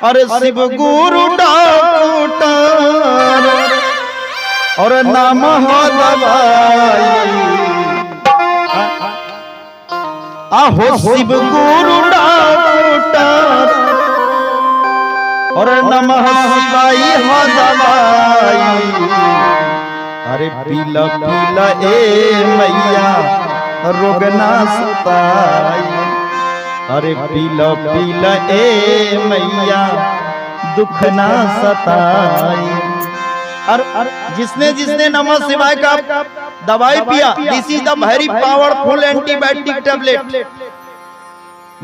अरे शिव गुरु डॉक्टर और नाम हो दवाई। आहो शिव गुरु डॉक्टर और नमः शिवाय हो दवाई। अरे पीला पीला ए मैया रोग ना सताई। अरे पीला पीला ए मैया दुख ना सताई। और जिसने जिसने नमः शिवाय का दवाई पिया, this is the very powerful antibiotic tablet.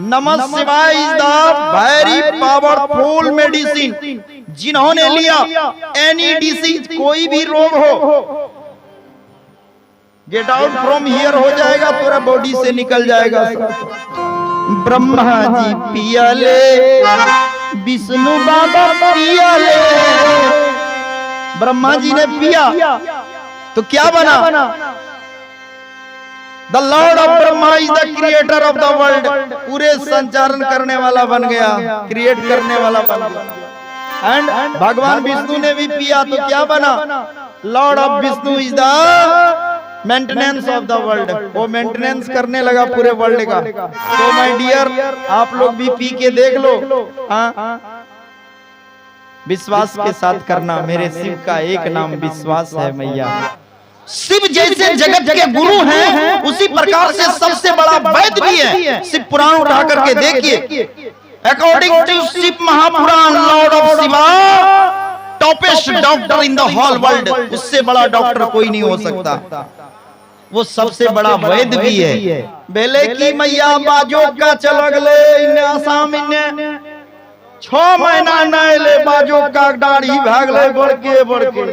नमः शिवाय is the very powerful medicine. जिन्होंने लिया एनी डिसीज, कोई भी रोग हो, गेट आउट फ्रॉम हियर हो जाएगा, पूरा बॉडी से निकल जाएगा। ब्रह्मा जी पिया ले, विष्णु बाबा पिया ले। ब्रह्मा जी ने पिया तो क्या बना? The lord of Brahma is the creator of the world. पूरे संचालन करने वाला बन गया, क्रिएट करने वाला बन गया। एंड भगवान विष्णु ने भी पिया तो क्या बना? Lord of Vishnu is the maintenance of the world. वो मेंटेनेंस करने लगा पूरे वर्ल्ड का। तो माय डियर, आप लोग भी पी के देख लो। विश्वास के साथ करना। मेरे शिव का एक नाम विश्वास है मैया। शिव जैसे जगत के गुरु हैं, उसी प्रकार से सबसे बड़ा वैद्य भी है। शिव पुराण उठा करके देखिए। According to Shiv Mahapuran, lord of Shiva topest doctor in the whole world. उससे बड़ा डॉक्टर कोई नहीं हो सकता। वो सबसे बड़ा वैद्य भी है। बेले की मैया बाजो का चलगले इन्ने आसाम इन्ने 6 महीना नहीं ले बाजो का दाढ़ी भागले बढ़के बढ़के।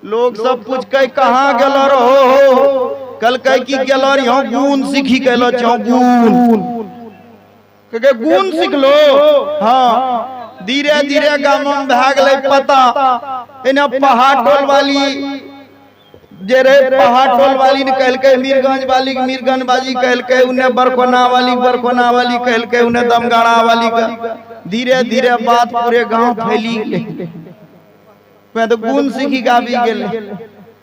लोग सब पूछ के कहाँ गेलो रहो? कल कह की गेलो रहो गुण सीखी गेलो छो गुण के गुण सीख लो। हाँ, धीरे धीरे गांव में भागले पता। इन्हें पहाड़ टोल वाली जेरे पहाड़ टोल वाली ने कहल के मीरगंज वाली मीरगंज बाजी कहल के, उन्हें बरकोना वाली कहल के, उन्हें दमगाड़ा वाली का। धीरे धीरे बात पूरे गांव फैली गई। मैं तो गुण सीखी का भी गेल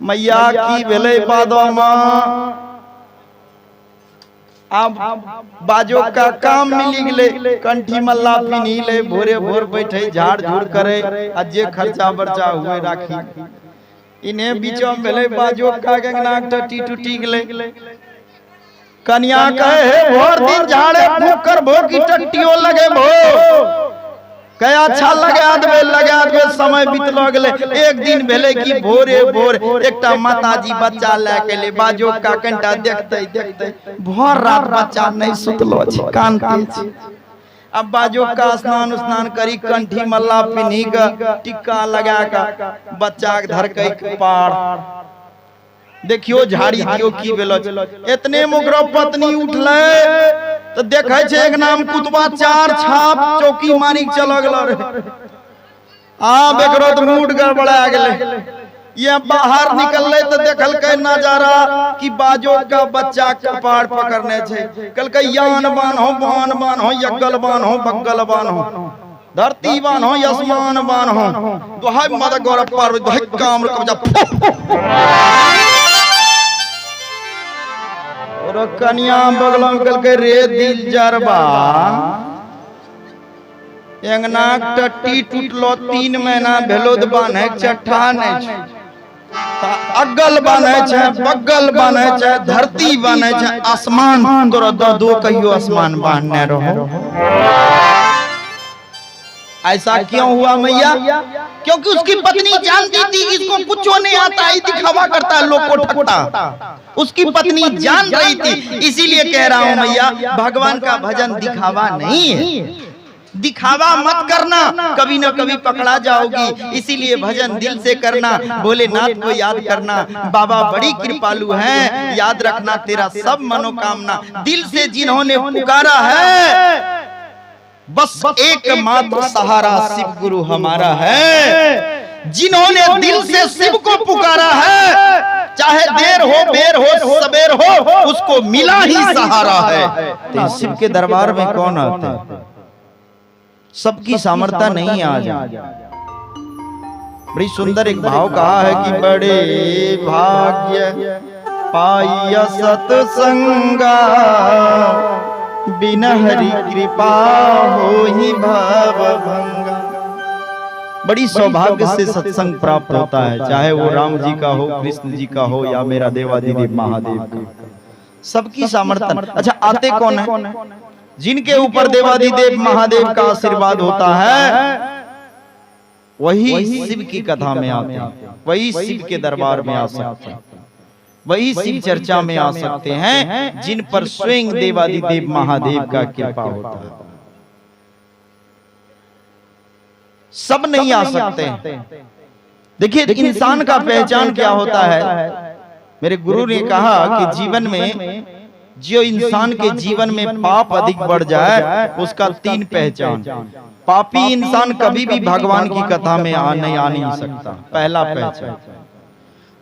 मैया की भेले बादो मां। अब बाजो का काम मिली गले, कंठी मल्ला पिनी ले, भोरे भोर बैठे झाड़ झूड़ करे, अजे खर्चा बर्चा हुए राखी। इन्हें बीचों भेले बाजो का गंगनाक टटी टूटी गले। कन्या कहे भोर दिन झाड़े फूक कर भो की टट्टियों लगे भो। कया अच्छा लगे आदमे समय बीतलो गले। एक दिन भेले की भोरे भोर एकटा माताजी बच्चा लेके ले बाजो का कंटा देखते देखते भोर रात बच्चा नहीं सुतलो छ, कान के छ। अब बाजो का स्नान करी, कंठी मल्ला पिन्ही का टिक्का लगा का बच्चा के धर के पार देखियो झाड़ी दियो की भेलो। इतने मुगरो पत्नी उठले तो देखे छे एक नाम कुतबा 4 छाप चौकी मारी चलो गेलो रे। बेकरो तो मूड गड़बड़ा गेले। ये बाहर निकलले तो देखल के नजारा कि बाजो का बच्चा कपाड़ पकड़ने छे। कल के यान बान हो, यज्ञल बान हो, बग्गल बान हो, धरती बान हो, आसमान बान हो। दुहाई मद गौर पर दुहाई काम कब्जा। और कन्या बगलों कल के रे दिल जरबा एंगना टट्टी टूटलो 3 महीना भेलो द बाने छठा ने अगल बने छे, बगल बने छे, धरती बने छे, आसमान तोरा दो कहियो आसमान बांधने रहो। ऐसा क्यों हुआ मैया? क्योंकि उसकी पत्नी जानती थी इसको कुछ नहीं आता, ही दिखावा करता है, लोग को ठगता। उसकी पत्नी जान रही थी। इसीलिए कह रहा हूं मैया, भगवान का भजन दिखावा नहीं है। दिखावा मत करना, कभी ना कभी पकड़ा जाओगी। इसीलिए भजन दिल से करना, भोलेनाथ को याद करना। बाबा बड़ी कृपालु हैं, याद रखना तेरा सब मनोकामना। दिल से जिन्होंने पुकारा है, बस एकमात्र सहारा शिव गुरु हमारा है। जिन्होंने दिल से शिव को पुकारा है, चाहे देर हो बेर हो सबेर हो, उसको मिला ही सहारा है। तो शिव के दरबार में कौन आता है? सबकी सामर्थ्य नहीं आज। बड़ी सुंदर एक भाव कहा है कि बड़े भाग्य पाइय सत्संगा, बिना हरि कृपा होहि भव भंगा। बड़ी सौभाग्य से सत्संग प्राप्त होता है, चाहे वो राम जी का हो, कृष्ण जी का हो, या मेरा देवाधिदेव महादेव का। सबकी सामर्थ्य। अच्छा, आते कौन है? जिनके ऊपर देवाधिदेव महादेव का आशीर्वाद होता है वही शिव की कथा में आते हैं, वही शिव के दरबार में आ सकते हैं, वही शिव चर्चा में आ सकते हैं जिन पर स्वयं देवाधिदेव महादेव का कृपा होता है। सब नहीं आ सकते हैं। देखिए, इंसान का पहचान क्या होता है? मेरे गुरु ने कहा कि जीवन में जो इंसान के जीवन में पाप अधिक बढ़ जाए उसका 3 पहचान। पापी इंसान कभी भी भगवान की कथा में आ नहीं सकता, पहला पहचान।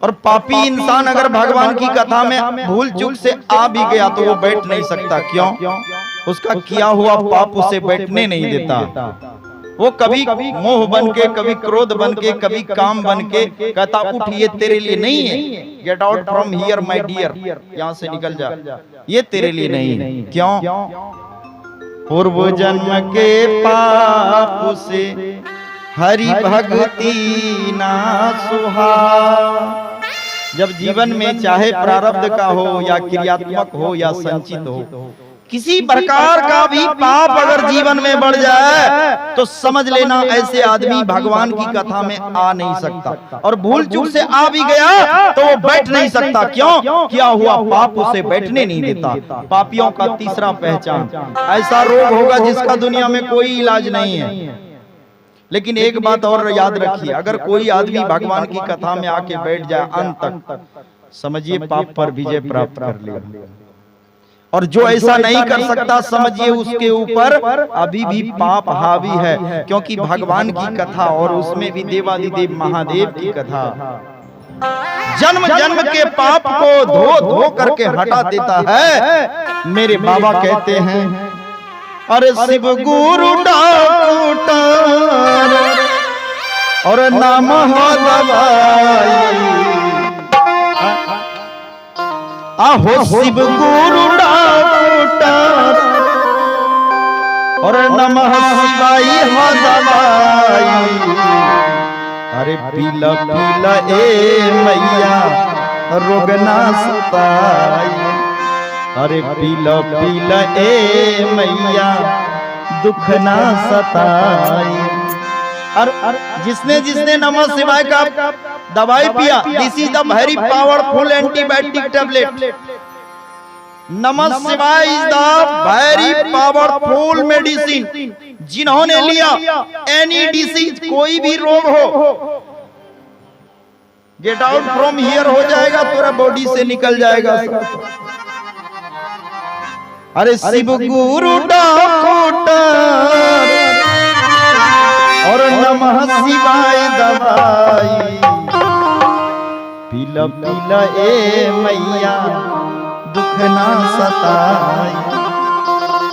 और पापी इंसान अगर भगवान की कथा में भूल चूक से आ भी गया तो वो बैठ नहीं सकता। क्यों? उसका किया हुआ पाप उसे बैठने नहीं देता। वो कभी मोह बन के, कभी क्रोध बन के, कभी काम बन के कहता उठ, ये तेरे लिए नहीं है, get out from here my dear, यहाँ से निकल जा, ये तेरे लिए नहीं है। क्यों? पूर्व जन्म के पाप से हरि भक्ति ना सुहा। जब जीवन में चाहे प्रारब्ध का हो या क्रियात्मक हो या संचित हो, किसी प्रकार का भी पाप अगर जीवन में बढ़ जाए तो समझ लेना ऐसे आदमी भगवान की कथा में आ नहीं सकता। और भूल चूक से आ भी गया तो वो बैठ नहीं सकता। क्यों? किया हुआ पाप उसे बैठने नहीं देता। पापियों का तीसरा पहचान, ऐसा रोग होगा जिसका दुनिया में कोई इलाज नहीं है। लेकिन एक बात और याद रखिए, अगर कोई आदमी भगवान की कथा में आके बैठ जाए अंत तक, समझिए पाप पर विजय प्राप्त कर लिया। और जो ऐसा नहीं कर सकता, समझिए उसके ऊपर अभी भी पाप हावी है, क्योंकि भगवान की कथा और उसमें भी देवाधिदेव महादेव की कथा जन्म जन्म के पाप को धो धो करके हटा देता है। मेरे बाबा कहते हैं, अरे शिव गुरु डॉक्टर और नाम हो दवाई, आहो शिव गुरु डॉक्टर और नमः शिवाय हो दवाई। अरे पीला पीला ए मैया रोग ना सताई, अरे पीला पीला ए मैया दुख ना सताई। और जिसने जिसने नमः शिवाय का दवाई पिया, this is the very powerful antibiotic tablet. नमः शिवाय is the very powerful medicine. जिन्होंने लिया, एनी डिसीज, कोई भी रोग हो, गेट आउट फ्रॉम हियर हो जाएगा, पूरा बॉडी से निकल जाएगा। अरे शिव गुरु डॉक्टर और नमः शिवाय दवाई, पीला पीला ए मैया दुख ना सताई।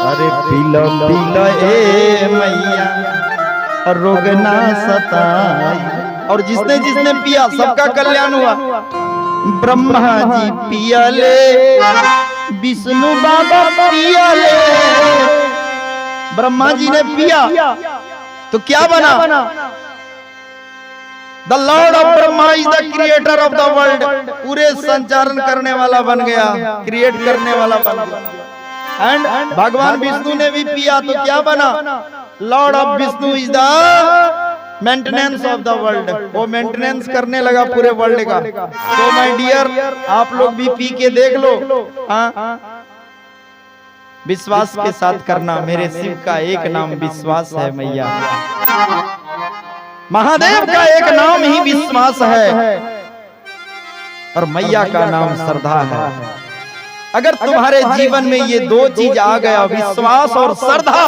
अरे पीला पीला ए मैया रोग ना सताई। और जिसने जिसने पिया सबका कल्याण हुआ। ब्रह्मा जी पिया ले, विष्णु बाबा पिया ले। ब्रह्मा जी ने पिया तो क्या बना? The lord of Brahma is the creator of the world. पूरे संचालन करने वाला बन गया, क्रिएट करने वाला बन गया। एंड भगवान विष्णु ने भी पिया तो क्या बना? Lord of Vishnu is the maintenance of the world. वो मेंटेनेंस करने लगा पूरे वर्ल्ड का। तो माय डियर, आप लोग भी पी के देख लो। विश्वास के साथ करना। मेरे शिव का एक नाम विश्वास है मैया, महादेव का एक नाम ही विश्वास है, और मैया का नाम श्रद्धा है। अगर तुम्हारे जीवन में ये दो चीज आ गया, विश्वास और श्रद्धा,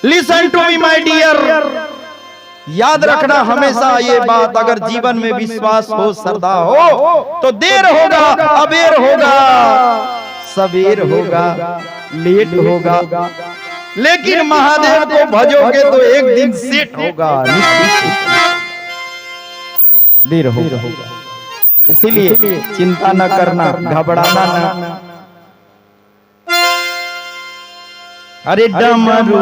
listen to me my dear, याद रखना हमेशा ये बात। अगर जीवन में विश्वास हो, श्रद्धा हो, तो देर होगा, अबेर होगा, सबेर होगा, लेट होगा, लेकिन महादेव को भजोगे तो एक दिन सेट होगा, देर होगा। इसीलिए चिंता न करना, घबराना न। अरे डमरू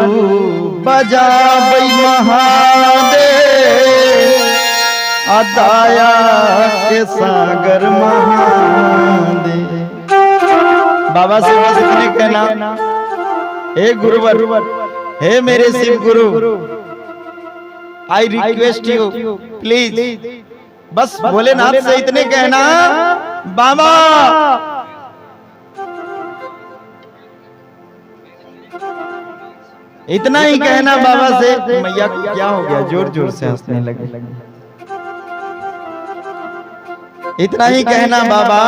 बजाबै महादेव, अदाया के सागर महादेव। बाबा से बस इतने कहना, हे गुरुवर, हे मेरे शिव गुरु, आई रिक्वेस्ट यू प्लीज, बस भोलेनाथ से इतने कहना, बाबा इतना ही कहना बाबा से। मैया क्या हो गया, जोर जोर से हंसने लगे। इतना ही कहना, बाबा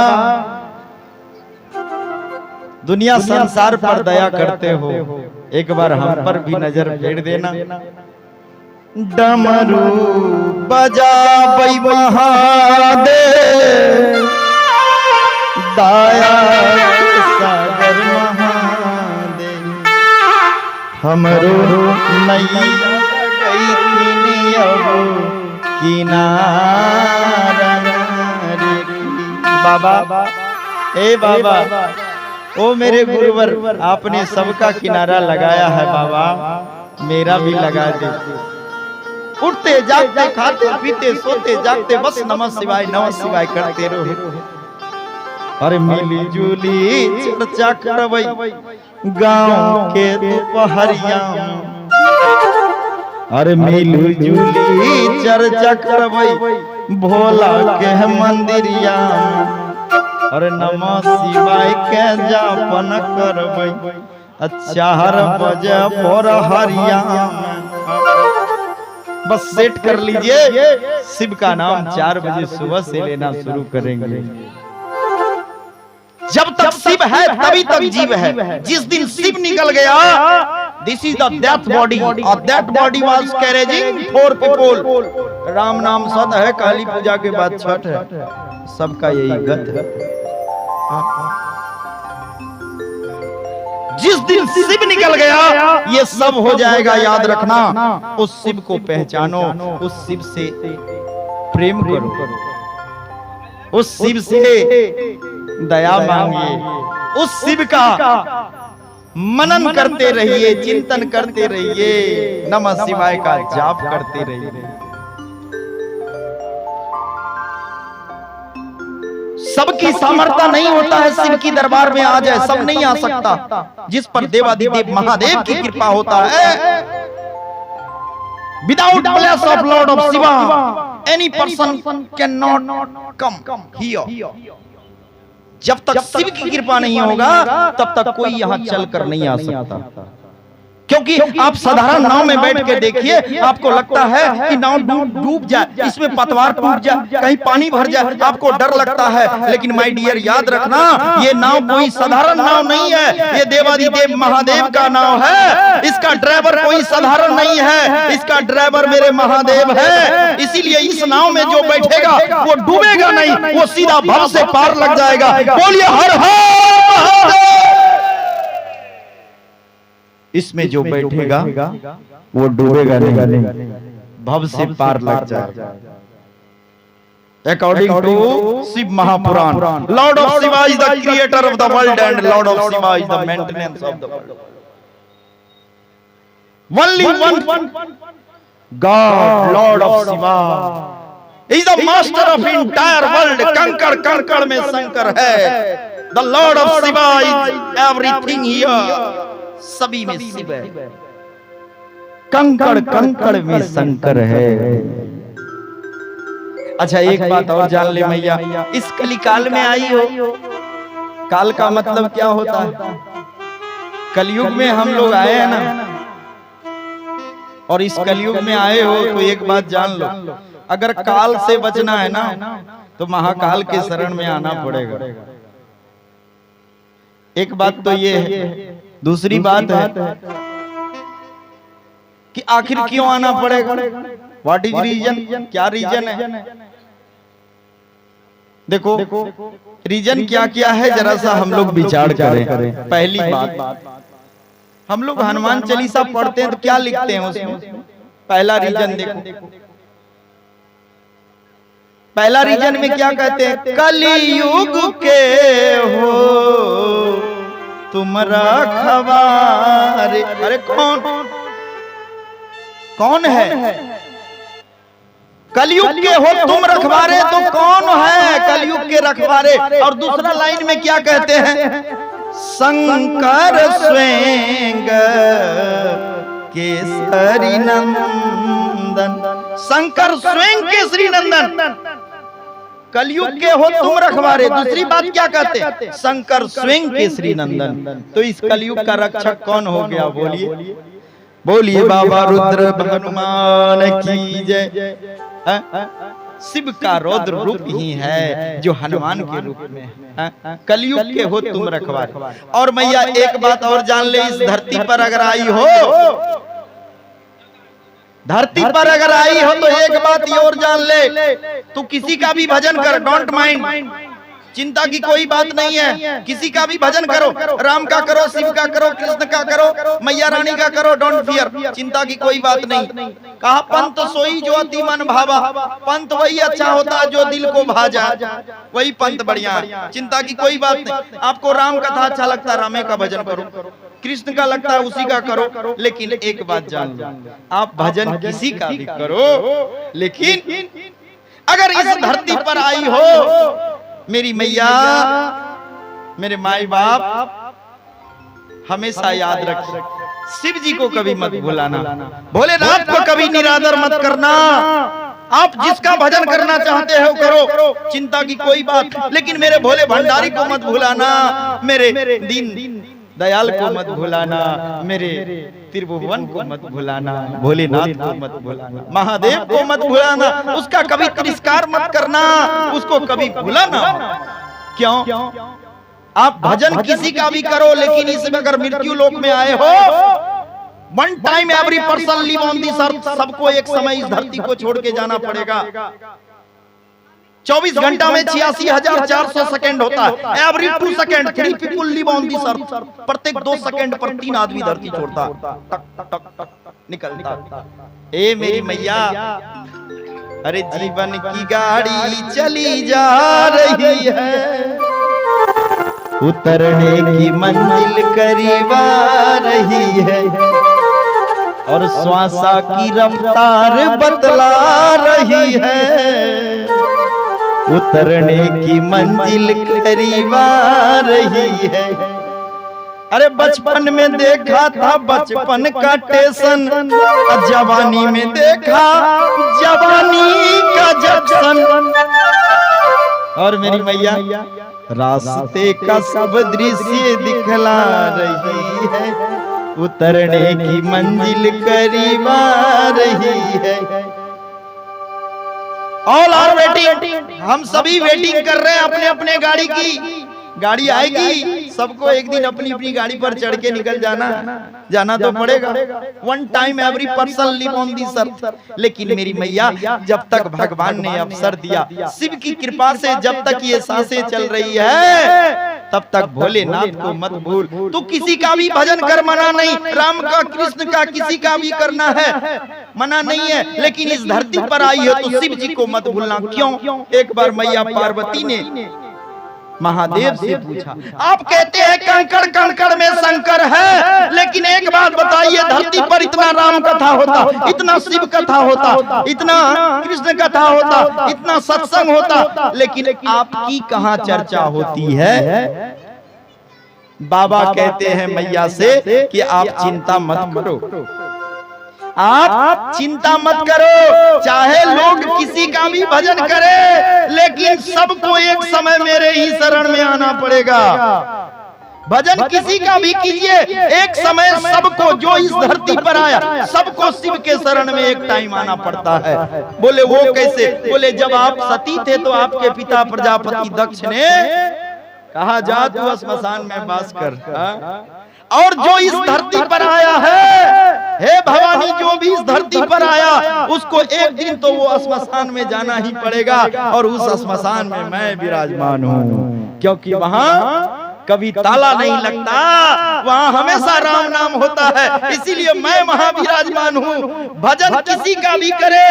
दुनिया संसार पर दया करते हो, एक बार हम पर भी नजर फेर देना। डमरू बजाबै महादेव, दया के सागर महादेव। हमरो नैया गई थी अब किनारा रे। बाबा, ए बाबा, ओ मेरे गुरुवर, आपने सबका किनारा लगाया है बाबा, मेरा भी लगा दे। उठते जागते खाते पीते सोते जागते बस नमः शिवाय करते रहो। अरे मिली जुली चर्चा करबै गांव के दोपहरिया, अरे मिली जुली चर्चा करबै भोला के मंदिरिया। अरे नमः शिवाय के जापन करबै 4 बजे भोरहरिया। बस सेट कर लीजिए, शिव का नाम 4 बजे सुबह से लेना शुरू करेंगे। जब तक शिव है तभी तक जीव है। जिस दिन शिव निकल गया, this is the death body, और that body was carrying 4 people. Ram नाम सत है, काली पूजा के बाद छठ है, सबका यही गत है। जिस दिन शिव निकल गया, ये सब हो जाएगा, याद रखना। उस शिव को पहचानो, उस शिव से प्रेम करो, उस शिव से दया मांगिए, उस शिव का मनन करते रहिए, चिंतन करते रहिए, नमः शिवाय का जाप करते रहिए। सबकी सामर्थ्य नहीं होता है शिव की दरबार में आ जाए, सब नहीं आ सकता। जिस पर देवाधिदेव महादेव की कृपा होता है, without bless of lord of Shiva any person can not come here. जब तक शिव की कृपा नहीं होगा तब तक कोई यहाँ चलकर नहीं आ सकता। क्योंकि आप साधारण नाव में बैठ के देखिए, आपको लगता है कि नाव डूब जाए, इसमें पतवार टूट जाए, कहीं पानी भर जाए, आपको डर लगता है। लेकिन माय डियर, याद रखना, ये नाव कोई साधारण नाव नहीं है, ये देवाधिदेव महादेव का नाव है। इसका ड्राइवर कोई साधारण नहीं है, इसका ड्राइवर मेरे महादेव है। इसीलिए इस नाव में जो बैठेगा वो डूबेगा नहीं, वो सीधा भव से पार लग जाएगा। बोलिए हर हर महादेव। इसमें जो बैठेगा वो डूबेगा नहीं, भव से पार लग जाएगा। According to Shiv Mahapuran, lord of Shiva is the creator of the world and lord of Shiva is the maintenance of the world. Only one god, lord of Shiva is the master of entire world. कंकड़ कंकड़ में शंकर है। The lord of Shiva is everything here. सभी में शिव है, कंकड़ कंकड़ में शंकर है। अच्छा, एक बात और जान ले मैया, इस कलिकाल में आई हो। काल का मतलब क्या होता है? कलयुग में हम लोग आए हैं ना, और इस कलयुग में आए हो तो एक बात जान लो, अगर काल से बचना है ना तो महाकाल के शरण में आना पड़ेगा। एक बात तो ये है। दूसरी बात है कि आखिर क्यों आना पड़ेगा? What is reason? क्या रीजन है? देखो, रीजन क्या क्या है जरा सा हम लोग विचार करें। पहली बात, हम लोग हनुमान चालीसा पढ़ते हैं तो क्या लिखते हैं उसमें? पहला रीजन देखो, पहला रीजन में क्या कहते हैं? कलियुग के हो तुम रखवारे। अरे कौन है? कलयुग के हो तुम रखवारे, तो कौन है कलयुग के रखवारे? और दूसरा लाइन में क्या कहते हैं? शंकर स्वयं केसरी नंदन। शंकर स्वयं केसरी नंदन, कलयुग के हो तुम रखवारे। दूसरी बात क्या कहते हैं? शंकर स्वयं केसरी नंदन। तो इस कलयुग का रक्षक कौन हो गया? बोलिए बोलिए बाबा रुद्र हनुमान की जय। शिव का रौद्र रूप ही है जो हनुमान के रूप में है। कलयुग के हो तुम रखवारे। और मैया एक बात और जान ले, इस धरती पर अगर आई हो, धरती पर अगर आई हो तो एक बात ये और जान ले, तू किसी का भी भजन कर, डोंट माइंड, चिंता की कोई बात नहीं है। किसी का भी भजन करो, राम का करो, शिव का करो, कृष्ण का करो, मैया रानी का करो, डोंट फियर, चिंता की कोई बात नहीं। कहा पंत सोई जो अति मन भावा, पंत वही अच्छा होता जो दिल को भा जाए, वही पंत बढ़िया। चिंता की कोई बात नहीं। आपको राम कथा अच्छा लगता है, रामे का भजन करो, कृष्ण का लगता है उसी का करो। लेकिन एक बात जान लो, आप भजन किसी का भी करो, लेकिन अगर इस धरती पर आई हो मेरी मैया, मेरे माई बाप, हमेशा याद रख, शिव जी को कभी मत भुलाना, भोलेनाथ को कभी निरादर मत करना। आप जिसका भजन करना चाहते हो करो, चिंता की कोई बात, लेकिन मेरे भोले भंडारी को मत भुलाना, मेरे दीन दयाल को मत भुलाना, मेरे त्रिभुवन को मत भुलाना, भोलेनाथ को मत भुलाना, महादेव को मत भुलाना, उसका कभी तिरस्कार मत करना, उसको कभी भुलाना। क्यों? आप भजन किसी का भी करो, लेकिन इसमें अगर मृत्यु लोक में आए हो, one time every person live on this earth, सबको एक समय इस धरती को छोड़ के जाना पड़ेगा। 24 घंटा में 86,400 सेकंड होता है। Every 2 second 3 people live on this earth. प्रत्येक 2 सेकंड पर 3 आदमी धरती छोड़ता, टक टक टक निकलता। ए मेरी मैया, अरे जीवन की गाड़ी चली जा रही है, उतरने की मंजिल करीब आ रही है, और श्वासा की रफ्तार बतला रही है, उतरने की मंजिल करीब आ रही है। अरे बचपन में देखा था बचपन का टेंशन, जवानी में देखा जवानी का जक्शन, और मेरी मैया रास्ते का सब दृश्य दिखला रही है, उतरने की मंजिल करीब आ रही है। ऑल आर वेटिंग, हम सभी वेटिंग कर रहे हैं अपने अपने गाड़ी की। गाड़ी आएगी, सबको एक दिन अपनी अपनी गाड़ी पर चढ़ के निकल जाना तो पड़ेगा। One time every person live on this earth. लेकिन मेरी मैया, जब तक भगवान ने अवसर दिया, शिव की कृपा से जब तक ये सांसें चल रही है, तब तक भोलेनाथ को मत भूल। तू किसी का भी भजन कर, मना नहीं, राम का कृष्ण का किसी का भी करना है, मना नहीं है, लेकिन इस धरती पर आई हो तो शिव जी को मत भूलना। क्यों? एक बार मैया पार्वती ने महादेव से पूछा, आप कहते हैं कंकड़ कंकड़ में शंकर है, लेकिन एक बात बताइए, धरती पर इतना राम कथा होता, इतना शिव कथा होता, इतना कृष्ण कथा होता, इतना सत्संग होता, लेकिन आपकी कहाँ चर्चा होती है? बाबा कहते हैं मैया से कि आप चिंता मत करो, आप चिंता मत करो, चाहे लोग किसी का भी भजन करे, लेकिन सबको एक समय मेरे ही शरण में आना पड़ेगा। भजन किसी का भी कीजिए, एक समय सबको, जो इस धरती पर आया, सबको शिव के शरण में एक टाइम आना पड़ता है। बोले वो कैसे? बोले जब आप सती थे तो आपके पिता प्रजापति दक्ष ने कहा, जा तू श्मशान में वास कर, और जो इस धरती पर आया है, हे भवानी, जो भी इस धरती पर आया, उसको एक दिन तो वो श्मशान में जाना ही पड़ेगा, और उस श्मशान में मैं विराजमान हूँ, क्योंकि वहां कभी ताला नहीं लगता, वहाँ हमेशा राम नाम होता है। इसीलिए मैं वहाँ विराजमान हूँ। भजन किसी का भी करे,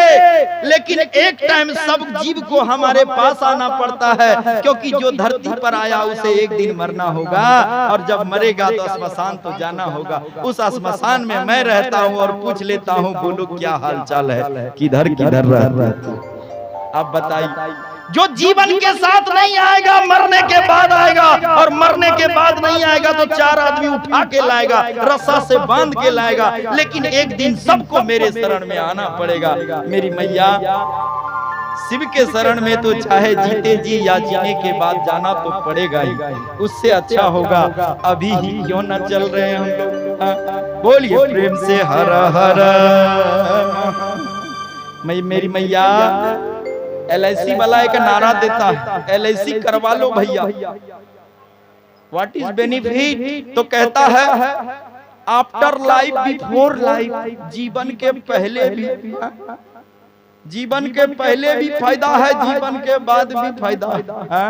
लेकिन एक टाइम सब जीव को हमारे पास आना पड़ता है, क्योंकि जो धरती पर आया उसे एक दिन मरना होगा, और जब मरेगा तो श्मशान तो जाना होगा। उस श्मशान में मैं रहता हूँ और पूछ लेता हूँ, बोलो क्या हाल चाल है, किधर किधर रहते। आप बताइए, जो जीवन के साथ नहीं आएगा मरने के बाद आएगा, और मरने के बाद नहीं आएगा तो चार आदमी उठा के लाएगा, रस्सा से बांध के लाएगा, लेकिन एक दिन सबको मेरे शरण में आना पड़ेगा। मेरी मैया, शिव के शरण में तो चाहे जीते जी या जीने के बाद जाना तो पड़ेगा ही। उससे अच्छा होगा अभी ही क्यों न चल रहे हैं हम लोग। बोलिए प्रेम से हर हर। मेरी मैया, LIC वाला एक नारा देता है, LIC करवा लो भैया, व्हाट इज बेनिफिट। तो कहता है आफ्टर लाइफ बिफोर लाइफ, जीवन के पहले भी, जीवन के पहले भी फायदा है, जीवन के बाद भी फायदा है।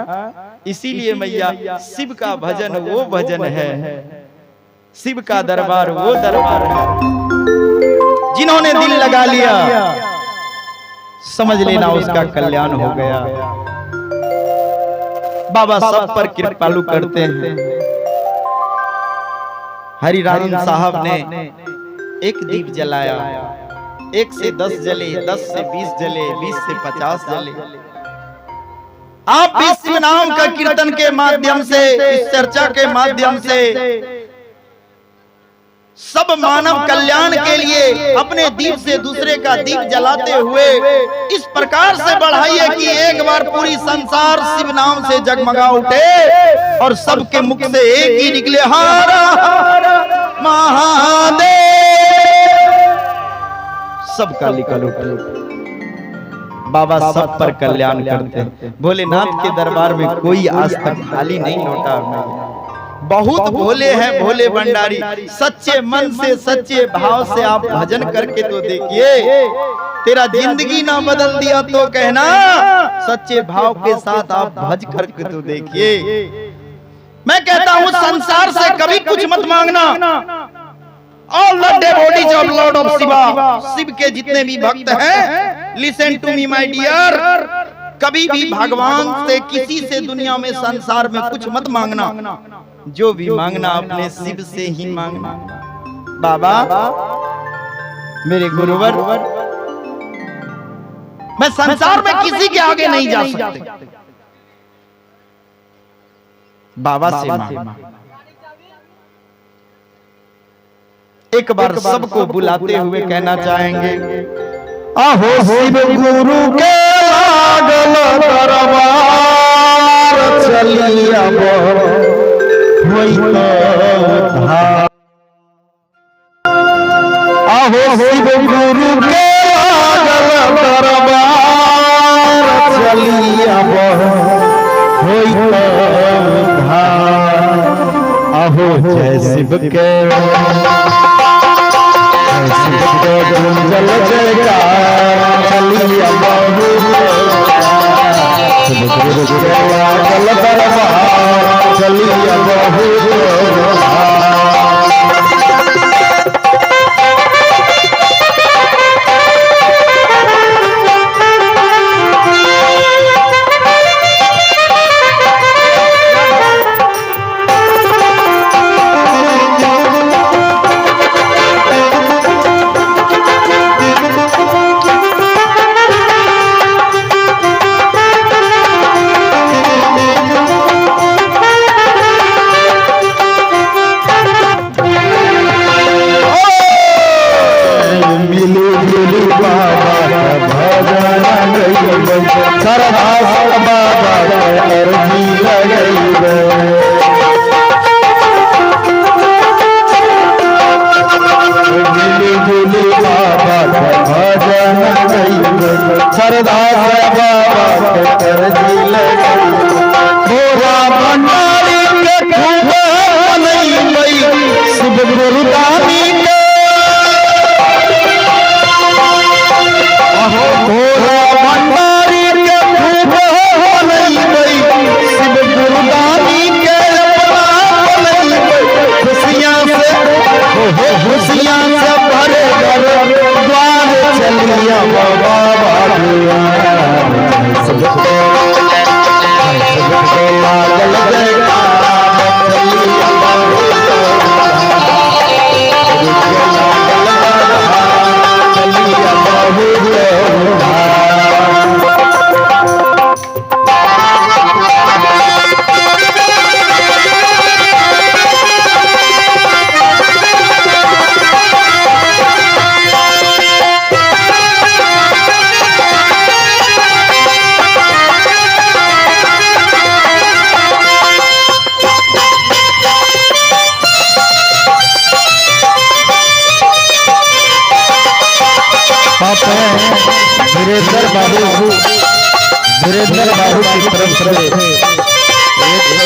इसीलिए मैया, शिव का भजन वो भजन है, शिव का दरबार वो दरबार है। जिन्होंने दिल लगा लिया समझ लेना उसका कल्याण हो गया। बाबा सब पर कृपालु करते हैं। हरिराम साहब ने एक दीप जलाया, 1 से 10 जले, 10 से 20 जले, 20 से 50 जले। आप इस नाम का कीर्तन के माध्यम से, इस चर्चा के माध्यम से सब मानव कल्याण के लिए अपने दीप से दूसरे का दीप जलाते हुए इस प्रकार से बढ़ाइए कि एक बार पूरी संसार शिव नाम से जगमगा उठे और सबके मुख से एक ही निकले, हर हर महादेव। सबका निकल उठे। बाबा सब पर कल्याण करते हैं। भोलेनाथ के दरबार में कोई आज तक खाली नहीं लौटा। बहुत भोले हैं भोले भंडारी। सच्चे मन से, सच्चे भाव से आप भजन करके तो देखिए, तेरा जिंदगी ना बदल दिया तो कहना, सच्चे भाव के साथ आप भज करके तो देखिए। मैं कहता हूँ संसार से कभी कुछ मत मांगना। All the devotees of lord of Shiva, Shiv के जितने भी भक्त हैं, listen to me my dear, कभी भी भगवान से, किसी से दुनिया में, संसार में कुछ मत मांगना। जो भी मांगना अपने शिव से ही मांगना। बाबा मेरे गुरुवर, मैं संसार में किसी के आगे नहीं जा सकते, बाबा से मांगना। एक बार सबको बुलाते हुए कहना चाहेंगे, आहो शिव गुरु के लागल दरबार, चलिया आहो शिव गुरु के लागल दरबार, चलिया आहो जय शिव के, गुंजल जयकार, चलिया शिव गुरु के लागल दरबार, चलिया शिव गुरुदानी के अपना आप वीरेंद्र बाबू की तरफ से 100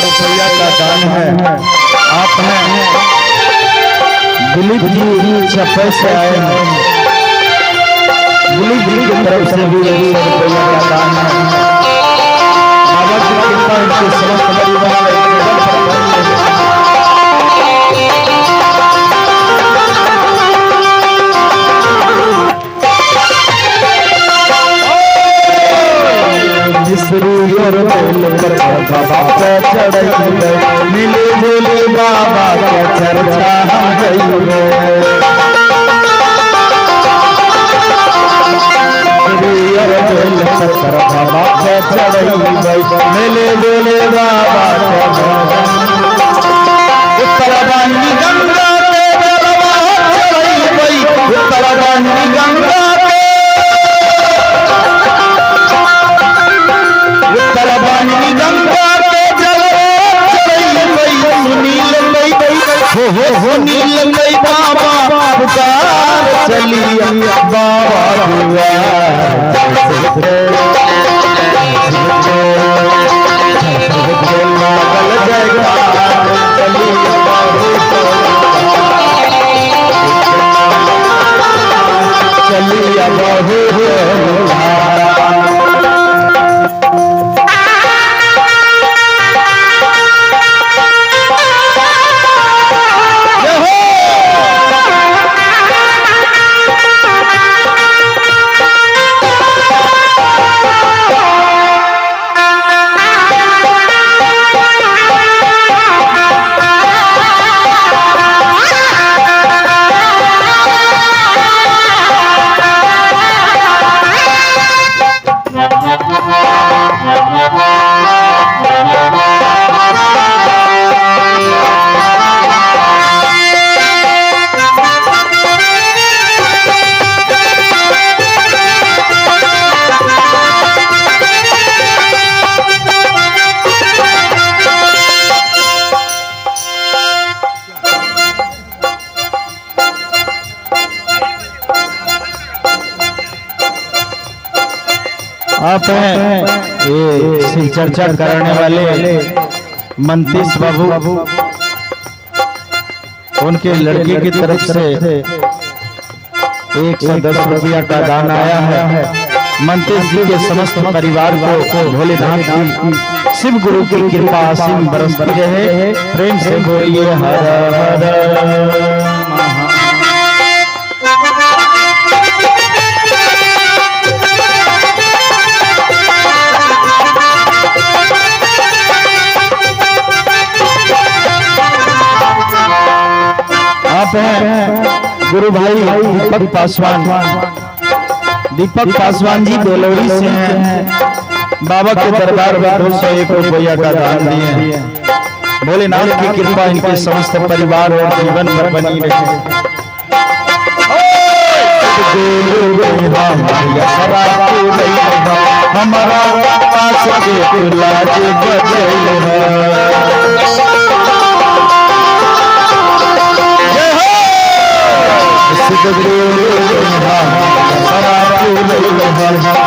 रुपया का दान है। आप हैं दिलीप जी छपे से आए हैं, दिलीप जी की तरफ से भी 100 रुपया का दान है। बाबा की कृपा इनके समस्त परिवार बाबा पे चढ़ाई मिले बोले बाबा के चर्चा बाबा पे चढ़ाई मिले बोले बाबा उत्तरवाणी गंगा के उत्तरवाणी गंगा उत्तरवाणी गंगा के जल हो नील गई बाबा पुकार चली बाबा चलिया बहु आप हैं ये शिव चर्चा करने वाले मंतीश बाबू, उनके लड़के की तरफ से 110 रुपया का दान आया है। मंतीश जी के समस्त परिवार को भोलेनाथ की शिव गुरु की कृपा असीम बरसती रहे। प्रेम से बोलिए हर हर आप हैं गुरु भाई दीपक पासवान जी बेलोरी से हैं। बाबा के दरबार में 201 रुपया का दान दिए हैं। भोलेनाथ की कृपा इनके समस्त परिवार और जीवन पर बनी रहे। हमारा पास के लाज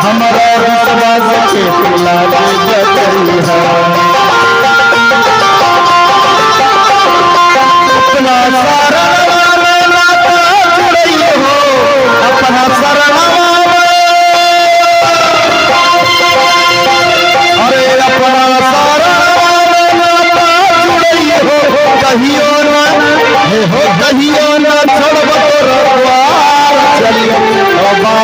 हमारा विश्वास के लाल अपना सारा जुड़िए हो अपना शरण अरे अपना सारा जुड़िए हो कहियो न छोड़ब चलिए बाबा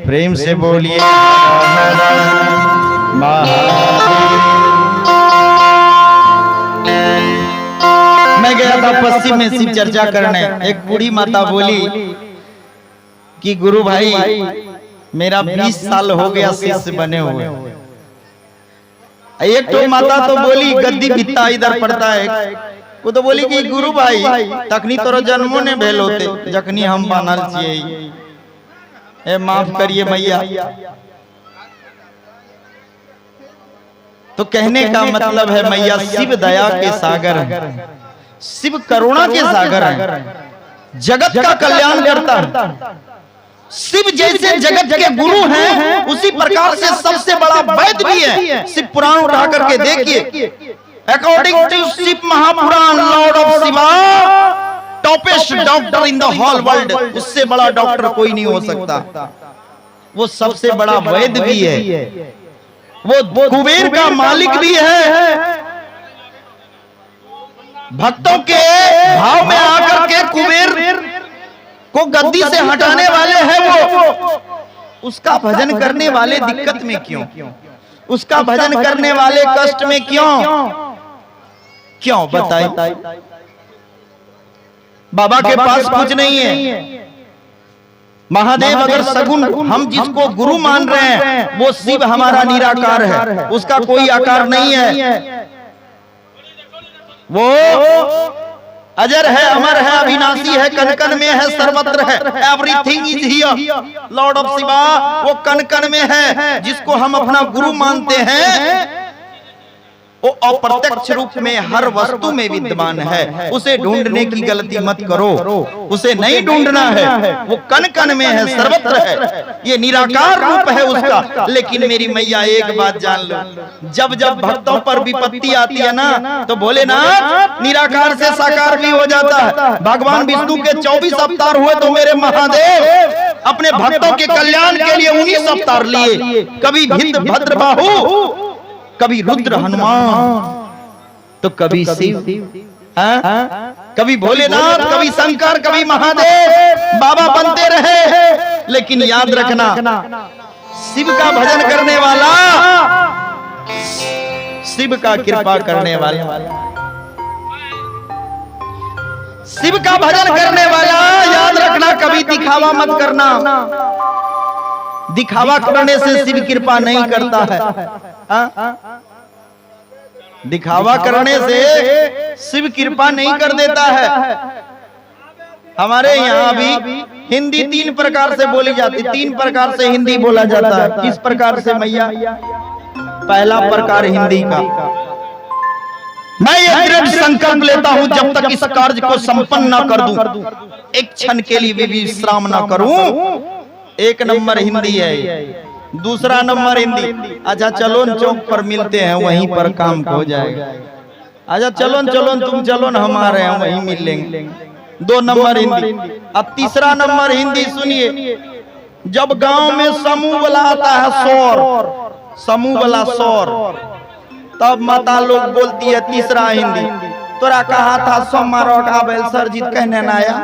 प्रेम से बोलिए मैं गया था पश्चिम में शिव चर्चा करने। एक बूढ़ी माता बोली कि गुरु भाई मेरा 20 साल हो गया शिष्य बने हुए। एक तो माता तो बोली गद्दी बित्ता इधर पड़ता है, वो तो बोली कि गुरु भाई तखनी तोरो जन्मों ने भेल होते जखनी हम बनल छिए। ए माफ करिए मैया। तो कहने का मतलब है मैया शिव दया के सागर है, शिव करुणा के सागर है, जगत का कल्याण करता है। शिव जैसे जगत के गुरु हैं उसी प्रकार से सबसे बड़ा वैद्य भी है। शिव पुराण उठा करके देखिए, according to Shiv Mahapuran lord of Shiva topest doctor in the whole world, उससे बड़ा डॉक्टर कोई नहीं हो सकता। वो सबसे बड़ा वैद्य भी है, वो कुबेर का मालिक भी है। भक्तों के भाव में आकर के कुबेर को गद्दी से हटाने वाले हैं वो। उसका भजन करने वाले दिक्कत में क्यों, उसका भजन करने वाले कष्ट में क्यों बताइए। बाबा के पास कुछ नहीं है। महादेव अगर सगुन हम जिसको गुरु मान रहे हैं वो शिव हमारा निराकार है, उसका कोई आकार नहीं है। वो अजर है, अमर है, अविनाशी है, कण कण में है, सर्वत्र है। Everything is here Lord of Shiva. वो कण कण में है। जिसको हम अपना गुरु मानते हैं वो अप्रत्यक्ष रूप में हर वस्तु में विद्यमान है। उसे ढूंढने की गलती मत करो, उसे नहीं ढूंढना है। वो कण कण में है, सर्वत्र है, ये निराकार रूप है उसका। लेकिन मेरी मैया एक बात जान लो, जब जब भक्तों पर विपत्ति आती है ना तो भोलेनाथ निराकार से साकार भी हो जाता है। भगवान विष्णु के 24 अवतार हुए तो मेरे महादेव अपने भक्तों के कल्याण के लिए 19 अवतार लिए। कभी भद्र बाहु, कभी रुद्र हनुमान, तो कभी शिव, कभी भोलेनाथ, कभी शंकर, कभी महादेव। बाबा बनते रहे। लेकिन याद रखना, शिव का भजन करने वाला, शिव का कृपा करने वाला, शिव का भजन करने वाला, याद रखना कभी दिखावा मत करना। दिखावा करने से शिव कृपा नहीं करता है। दिखावा करने से शिव कृपा नहीं कर देता है। हमारे यहाँ भी हिंदी 3 प्रकार से बोली जाती, 3 प्रकार से हिंदी बोला जाता है। किस प्रकार से मैया? पहला प्रकार हिंदी का, मैं ये दृढ़ संकल्प लेता हूं जब तक इस कार्य को संपन्न न कर दूं, एक क्षण के लिए भी विश्राम न करूं। एक नंबर हिंदी है। दूसरा नंबर हिंदी, अच्छा चलो चौक पर मिलते हैं, वहीं पर काम हो जाएगा। अच्छा चलो तुम चलो न, हम आ रहे हैं, वहीं मिल लेंगे। 2 नंबर हिंदी। अब तीसरा नंबर हिंदी सुनिए, जब गांव में समूह वाला आता है, शोर, समूह वाला शोर, तब माता लोग बोलती है तीसरा हिंदी, तोरा कहा था सोमारो का बैल सरजीत कहने न आया।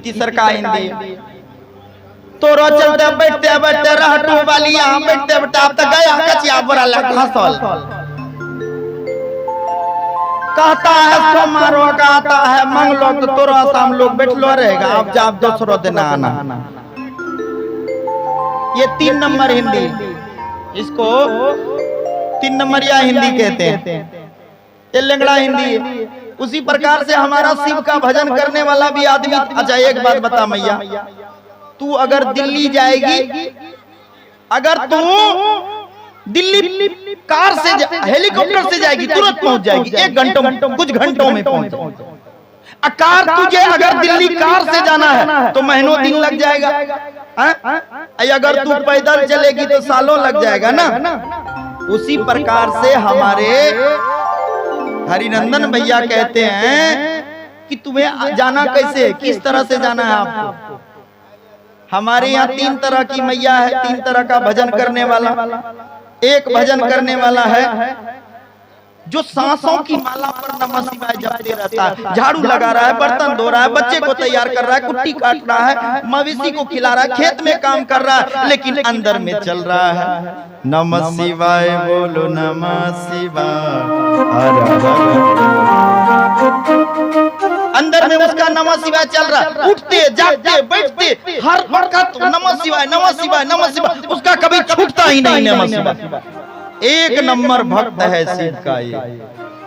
तीसर का हिंदी, तोरो चलते बैठते बैठते रहटू वाली यहाँ बैठते बैठते अब तक गया कचिया बुरा लगा हसल। कहता है सोमारो का आता है, मंगलो तो तोरो शाम लोग बैठलो रहेगा, अब जाब दूसरो दिन आना। ये 3 नंबर हिंदी, इसको 3 नंबरिया हिंदी कहते हैं। ये लंगड़ा हिंदी है। उसी प्रकार से हमारा शिव का भजन करने वाला भी आदमी। अच्छा एक बात बता मैया, तू अगर दिल्ली जाएगी, अगर तू दिल्ली कार से हेलीकॉप्टर से जाएगी तुरंत पहुंच जाएगी, 1 घंटों कुछ घंटों में पहुंच। कार तुझे अगर दिल्ली कार से जाना है तो महीनों दिन लग जाएगा। अगर तू पैदल चलेगी तो सालों लग जाएगा ना। उसी प्रकार से हमारे हरिनंदन भैया कहते हैं कि तुम्हें जाना कैसे, किस तरह से जाना है आपको। हमारे यहाँ 3 तरह की मैया है, 3 तरह का भजन करने वाला। एक भजन करने वाला है जो सांसों की माला पर नमः शिवाय जपते रहता है, झाड़ू लगा रहा है, बर्तन धो रहा है, बच्चे को तैयार कर रहा है, कुट्टी काट रहा है, मवेशी को खिला रहा है, खेत में काम कर रहा है, लेकिन अंदर में चल रहा है नमः शिवाय, बोलो नमः शिवाय। अंदर में उसका नमः शिवाय चल रहा है, उठते जागते बैठते हर वक्त नमः शिवाय नमः शिवाय नमः शिवाय, उसका कभी छूटता ही नहीं नमः शिवाय। एक नंबर भक्त है शिव का ये।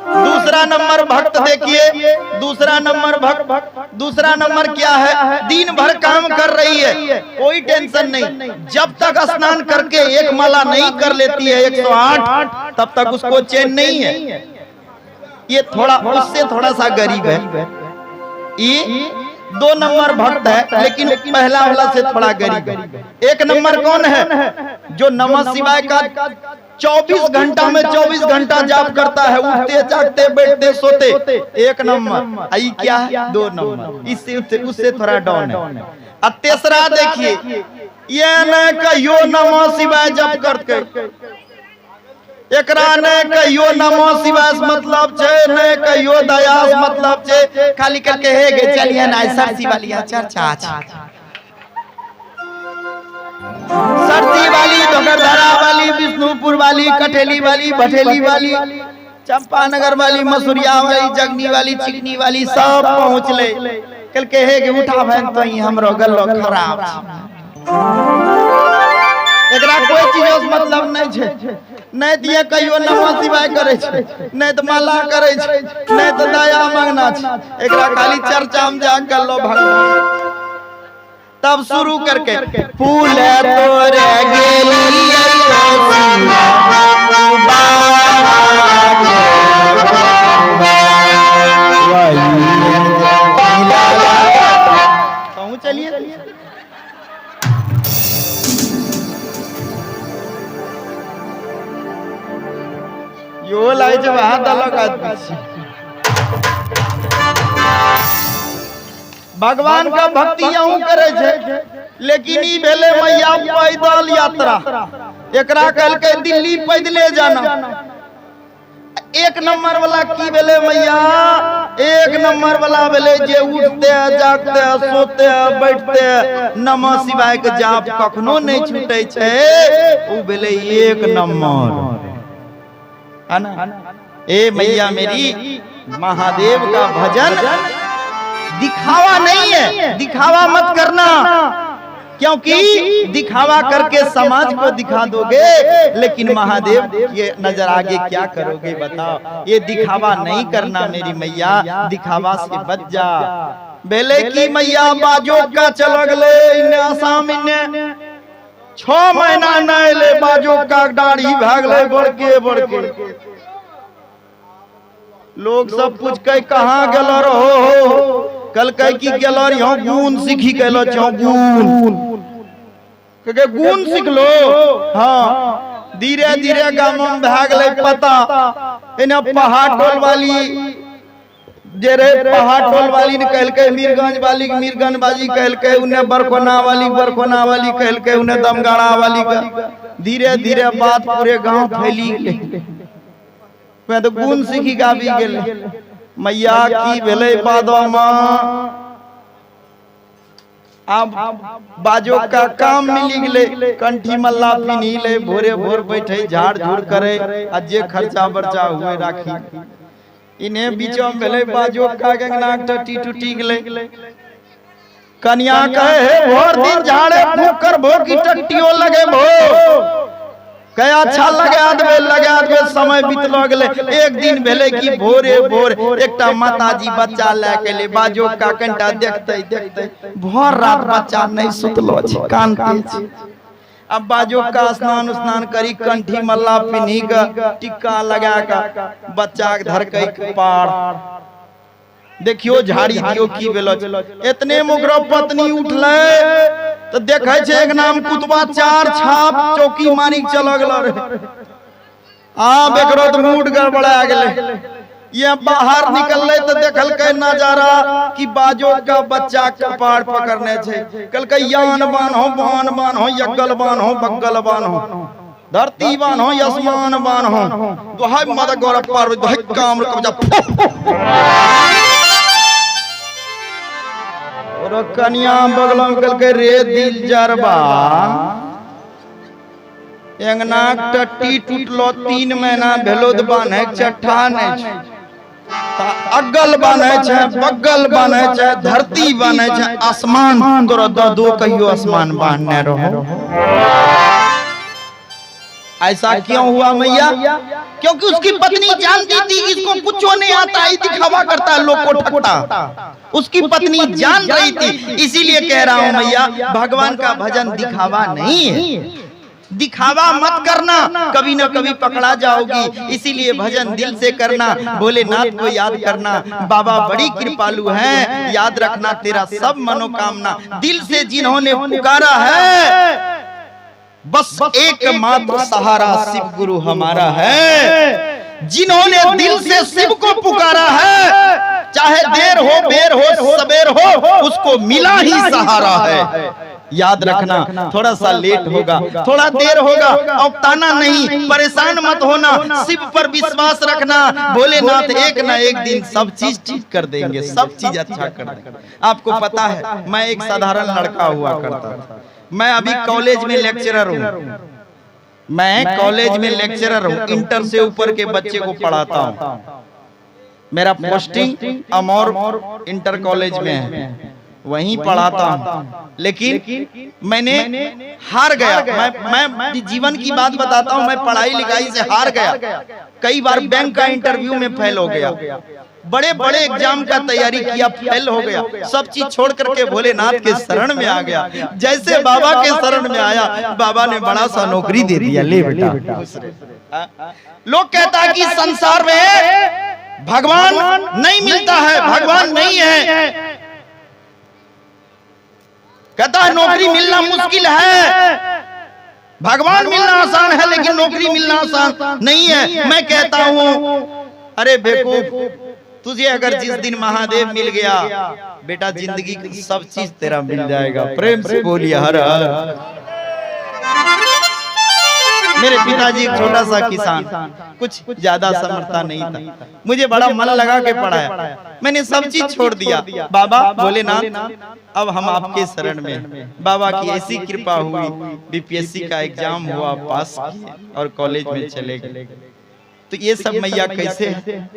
दूसरा नंबर भक्त देखिए, दूसरा नंबर क्या है? दिन भर काम कर रही है, कोई टेंशन नहीं। जब तक स्नान करके एक माला नहीं कर लेती है 108, तब तक उसको चैन नहीं है। ये थोड़ा उससे थोड़ा सा गरीब है। ये 2 नंबर भक्त है, लेकिन पहला वाला से थोड़ा गरीब है। एक नंबर कौन है? जो नमः शिवाय का 24 घंटा में 24 घंटा जाप करता है, उठते जागते बैठते सोते। एक नंबर। आई क्या है? 2 नंबर। इससे उससे थोड़ा डाउन है। और तीसरा देखिए, ये न कहियो नमः शिवाय जप करके, एकरा ने कहियो नमः शिवाय मतलब छे, ने कहियो दयास मतलब छे। खाली करके हे गे चलिए ना सरसी वाली चर्चा सरसी वाली, धोखरधरा वाली, विष्णुपुर वाली, कठेली वाली, भटेली वाली, चंपानगर वाली, मसूरिया वाली, जगनी वाली, चिकनी वाली सब पहुँच ले। कल के हे गे उठा भैन तो ही हमरो गल्लो खराब। एकरा कोई चीज मतलब नहीं छे। नहीं दिए कहियो नमः शिवाय करे छे, नहीं तो माला करे छे, नहीं तो दया मांगना छे। एकरा खाली चर्चा में जा गल्लो भगवान। तब शुरू करके फूल तोरे गेली कहूँ चलिए यो लाई जब हाथ अलग आदमी। भगवान का भक्ति यूं करे छे, लेकिन ई भेले मैया पैदल यात्रा। एकरा कहल के दिल्ली पैदले जाना। एक नंबर वाला की भेले मैया? एक नंबर वाला भेले जे उठते जागते सोते बैठते नमः शिवाय के जाप कखनो नहीं छूटे छे, उ भेले एक नंबर। है ना? ए मैया मेरी, महादेव का भजन दिखावा नहीं है, दिखावा मत करना, क्योंकि दिखावा करके समाज को दिखा दोगे, लेकिन महादेव ये नजर आगे क्या करोगे बताओ। ये दिखावा नहीं करना मेरी मैया, दिखावा से बच जा। बेले की मैया बाजो का चलगले इन्ने आसाम इन्ने 6 महीना नहीं ले बाजो का दाढ़ी भागले बड़के। लोग सब पूछ के कहाँ गेलो रहो? कल कह की गेलो रे गुण सीखी गेलो छो। गुण सीख लो। हाँ, धीरे धीरे गाँव में भाग ले पता। इन्हें पहाड़ टोल वाली जे रे पहाड़ टोल वाली ने कहल के मीरगंज वाली मीरगंज बाजी कहल के, उन्हें बरकोना वाली कहल के, उन्हें दमगाड़ा वाली का। धीरे धीरे बात पूरे गांव फैली गई। मैं तो गुण सीखी गावी गेले। मैया की भेले बादो मां अब बाजो का काम मिली गेले। कंठी मल्ला पिनी ले, भोरे भोर बैठे झाड़ झूड़ करे, अजे खर्चा बर्चा हुए राखी। इन्हें बीचों में भेले बाजो का गंगनाक टटी टूटी गेले। कन्या कहे भोर दिन झाड़े फूक कर भो की टट्टियों लगे भो। क्या अच्छा लगे समय बीतलो गेले। एक दिन भेले की भोरे भोर एकटा माताजी बच्चा लेके ले बाजो का कंटा देखते भोर रात बच्चा नहीं सुतलो छै, कानते छै। अब बाजो का स्नान करी, कंठी मल्ला पिन्ही का टिक्का लगा का बच्चा के धर के पार देखियो झाड़ी दियो की भेलो। इतने मुगरो पत्नी उठले तो देखे छे एक नाम कुतबा 4 छाप चौकी मारी चल गेलो रे। एकरो तो मूड गड़बड़ा गेले। ये बाहर निकलले तो देखल के नजारा कि बाजो का बच्चा कपाड़ पकड़ने छे। कल के यान बान्हो बान बान्हो, यगल बान्हो बगल बान्हो, धरती बान्हो आसमान बान्हो, दोहाई मद गौर पर दोहाई काम रे कब्जा। और कन्या बगलों कल के रे दिल जरबा एंगनाक टट्टी टूटलो 3 महीना भेलो द बान्हे छठा ने अगल बान्हे छे, बगल बान्हे छे, धरती बान्हे छे, आसमान तोरा दो कहियो आसमान बान्हने रहो। ऐसा क्यों हुआ मैया? क्योंकि उसकी पत्नी जानती थी इसको कुछ नहीं आता, ही दिखावा करता है, लोग को ठगता। उसकी पत्नी जान रही थी, इसीलिए कह रहा हूं मैया, भगवान का भजन दिखावा नहीं है। दिखावा मत करना, कभी ना कभी पकड़ा जाओगी। इसीलिए भजन दिल से करना, भोलेनाथ को याद करना। बाबा बड़ी कृपालु हैं, याद रखना तेरा सब मनोकामना। दिल से जिन्होंने पुकारा है, बस एकमात्र सहारा शिव गुरु हमारा है। जिन्होंने दिल से शिव को पुकारा है, चाहे देर हो बेर हो सबेर हो, उसको मिला ही सहारा है। याद रखना, थोड़ा सा लेट होगा, थोड़ा देर होगा, औताना नहीं, परेशान मत होना, शिव पर विश्वास रखना। भोलेनाथ एक ना एक दिन सब चीज ठीक कर देंगे, सब चीज अच्छा कर देंगे। आपको पता है, मैं एक साधारण लड़का हुआ करता था। मैं अभी कॉलेज में लेक्चरर हूँ, मैं कॉलेज में लेक्चरर हूँ, इंटर से ऊपर के बच्चे को पढ़ाता हूँ। मेरा पोस्टिंग अमौर इंटर कॉलेज में है, वहीं पढ़ाता हूँ। लेकिन मैंने हार गया। मैं जीवन की बात बताता हूँ, मैं पढ़ाई लिखाई से हार गया। कई बार बैंक का इंटरव्यू में फेल हो गया, बड़े बड़े एग्जाम का तैयारी किया, फेल हो गया। सब चीज छोड़ करके भोलेनाथ के शरण में आ गया। जैसे बाबा के शरण में आया, बाबा ने बड़ा सा नौकरी दे दिया, ले बेटा। लोग कहता है कि संसार में भगवान नहीं मिलता है, भगवान नहीं है। कहता है नौकरी मिलना मुश्किल है, भगवान मिलना आसान है, लेकिन नौकरी मिलना आसान नहीं है। मैं कहता हूँ, अरे बेवकूफ, तुझे अगर जिस दिन महादेव मिल गया बेटा, जिंदगी की सब चीज तेरा मिल जाएगा। प्रेम से बोलिए हर हर। मेरे पिताजी एक छोटा सा किसान, कुछ ज्यादा समर्था नहीं था, मुझे बड़ा मन लगा के पढ़ाया। मैंने सब चीज छोड़ दिया। बाबा भोलेनाथ, अब हम आपके शरण में। बाबा की ऐसी कृपा हुई, बीपीएससी का एग्जाम हुआ, पास किए और कॉलेज में चले गए। तो ये सब मैया कैसे है?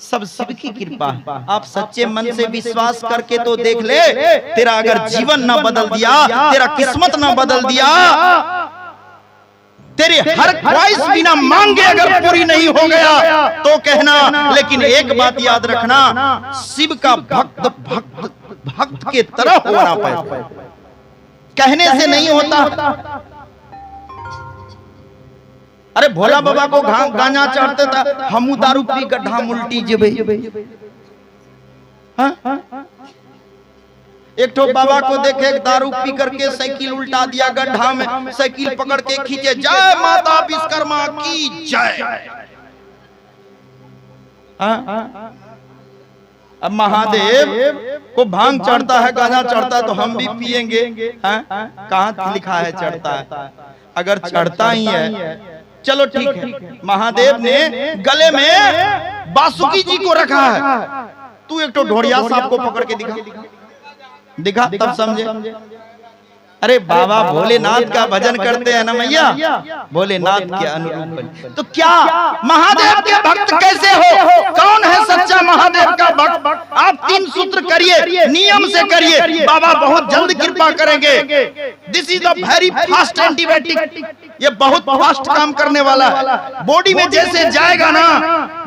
सब शिव की कृपा है। आप सच्चे मन से विश्वास करके तो देख ले, तेरा अगर जीवन ना बदल दिया, तेरा किस्मत ना बदल दिया, तेरे हर ख्वाहिश बिना मांगे अगर पूरी नहीं हो गया तो कहना। लेकिन एक बात याद रखना, शिव का भक्त भक्त भक्त के तरह होना पाए, कहने से नहीं होता। अरे भोला बाबा को गांजा चढ़ते था, हमू दारू पी गड्ढा उल्टी जेबे। एक ठो बाबा को देखे दारू पी करके साइकिल उल्टा दिया गड्ढा में, साइकिल पकड़ के खींचे, जय माता विश्वकर्मा की जय। अब महादेव को भांग चढ़ता है, गांजा चढ़ता है, तो हम भी पिएंगे? कहाँ लिखा है चढ़ता है? अगर चढ़ता ही है, चलो ठीक है। महादेव ने गले में बासुकी जी को रखा है, तू एक तो ढोड़िया सांप को पकड़ के दिखा, तब समझे। अरे बाबा भोलेनाथ का भजन करते हैं ना मैया, भोलेनाथ के अनुरूप। तो क्या महादेव के भक्त कैसे हो? कौन है सच्चा महादेव का भक्त? आप 3 सूत्र करिए, नियम से करिए, बाबा बहुत जल्द कृपा करेंगे। This is the very fast antibiotic, ये बहुत फास्ट काम करने वाला है। बॉडी में जैसे जाएगा ना,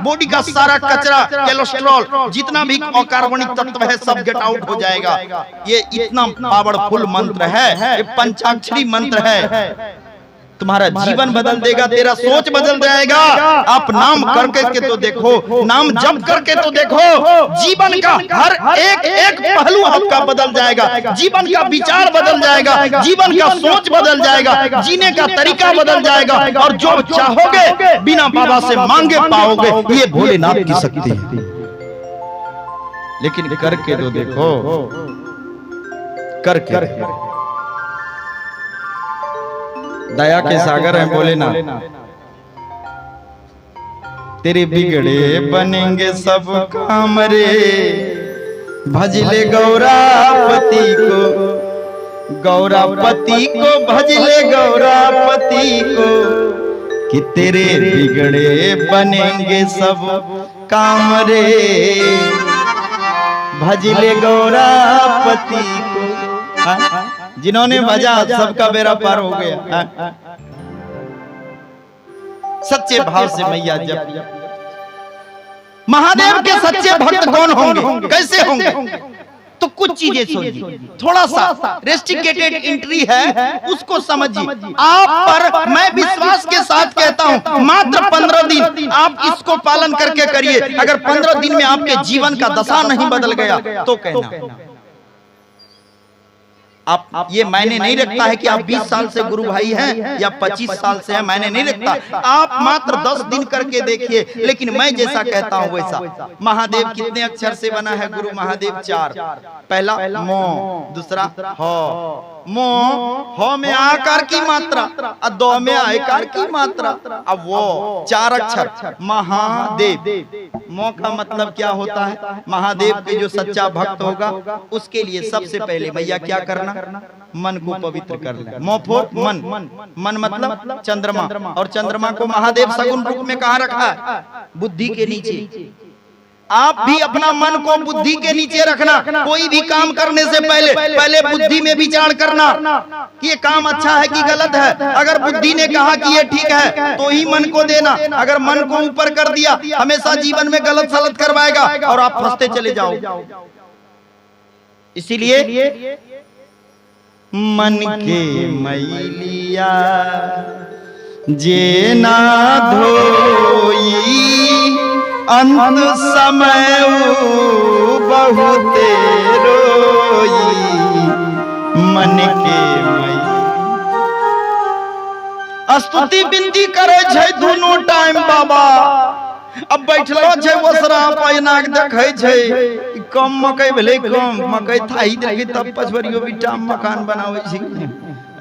बॉडी का सारा कचरा, कोलेस्ट्रॉल, जितना भी अकार्बनिक तत्व है, सब गेट आउट हो जाएगा। ये इतना पावरफुल मंत्र है, ये पंचाक्षरी मंत्र है। तुम्हारा जीवन बदल देगा, तेरा सोच बदल जाएगा। आप नाम करके के तो देखो, नाम जप करके तो देखो, जीवन का हर एक पहलू आपका बदल जाएगा, जीवन का विचार बदल जाएगा, जीवन का सोच बदल जाएगा, जीने का तरीका बदल जाएगा, और जो चाहोगे बिना बाबा से मांगे पाओगे। ये भोलेनाथ की शक्ति है। लेकिन करके तो देखो, करके। दया के सागर है भोलेनाथ। तेरे बिगड़े बनेंगे सब काम रे, भजले गौरापति को, गौरापति को भजले गौरापति को, कि तेरे बिगड़े बनेंगे सब काम रे, भजले गौरापति को। जिन्होंने भजा सबका बेड़ा पार हो गया। सच्चे भाव से मैया जब महादेव के सच्चे भक्त कौन होंगे, कैसे होंगे? तो कुछ चीजें सोचिए, थोड़ा सा रेस्ट्रिक्टेड एंट्री है, उसको समझिए। आप पर मैं विश्वास के साथ कहता हूं, मात्र 15 दिन आप इसको पालन करके करिए। अगर 15 दिन में आपके जीवन का दशा नहीं बदल गया तो कहना। आप ये मायने नहीं रखता है कि आप 20 साल से गुरु भाई हैं या 25 साल से हैं, मायने नहीं रखता। आप मात्र 10 दिन करके देखिए। लेकिन मैं जैसा कहता हूं वैसा। महादेव कितने अक्षर से बना है? गुरु महादेव 4। पहला मो, दूसरा हो। मो, हो में आकार की मात्रा और दो में आकार की मात्रा। अब वो 4 अक्षर महादेव। मो का मतलब क्या होता है? महादेव के जो सच्चा भक्त होगा उसके लिए सबसे पहले भैया क्या करना? मन को पवित्र कर लेना। मोफो मन, मन मतलब चंद्रमा, और चंद्रमा को महादेव सगुण रूप में कहाँ रखा है? बुद्धि के नीचे। आप भी अपना मन को बुद्धि के नीचे रखना। कोई भी काम करने से पहले बुद्धि में विचार करना कि ये काम अच्छा है कि गलत है। अगर बुद्धि ने कहा कि ये ठीक है तो ही मन को देना। अगर मन को ऊपर कर दिया, हमेशा जीवन में गलत सलत करवाएगा और आप फंसते चले जाओ। इसीलिए मन के मैलिया जे ना धोई, अंत समय बहुते रोई। मन के मैलिया स्तुति बिनती करे छै दोनों टाइम बाबा। अब बैठलो छै ओसरा पैनाक देखै छै, कम मकई भेलै, कम मकई थाही देलकै तब पछवरियो बिटा मकान बनाबै छै।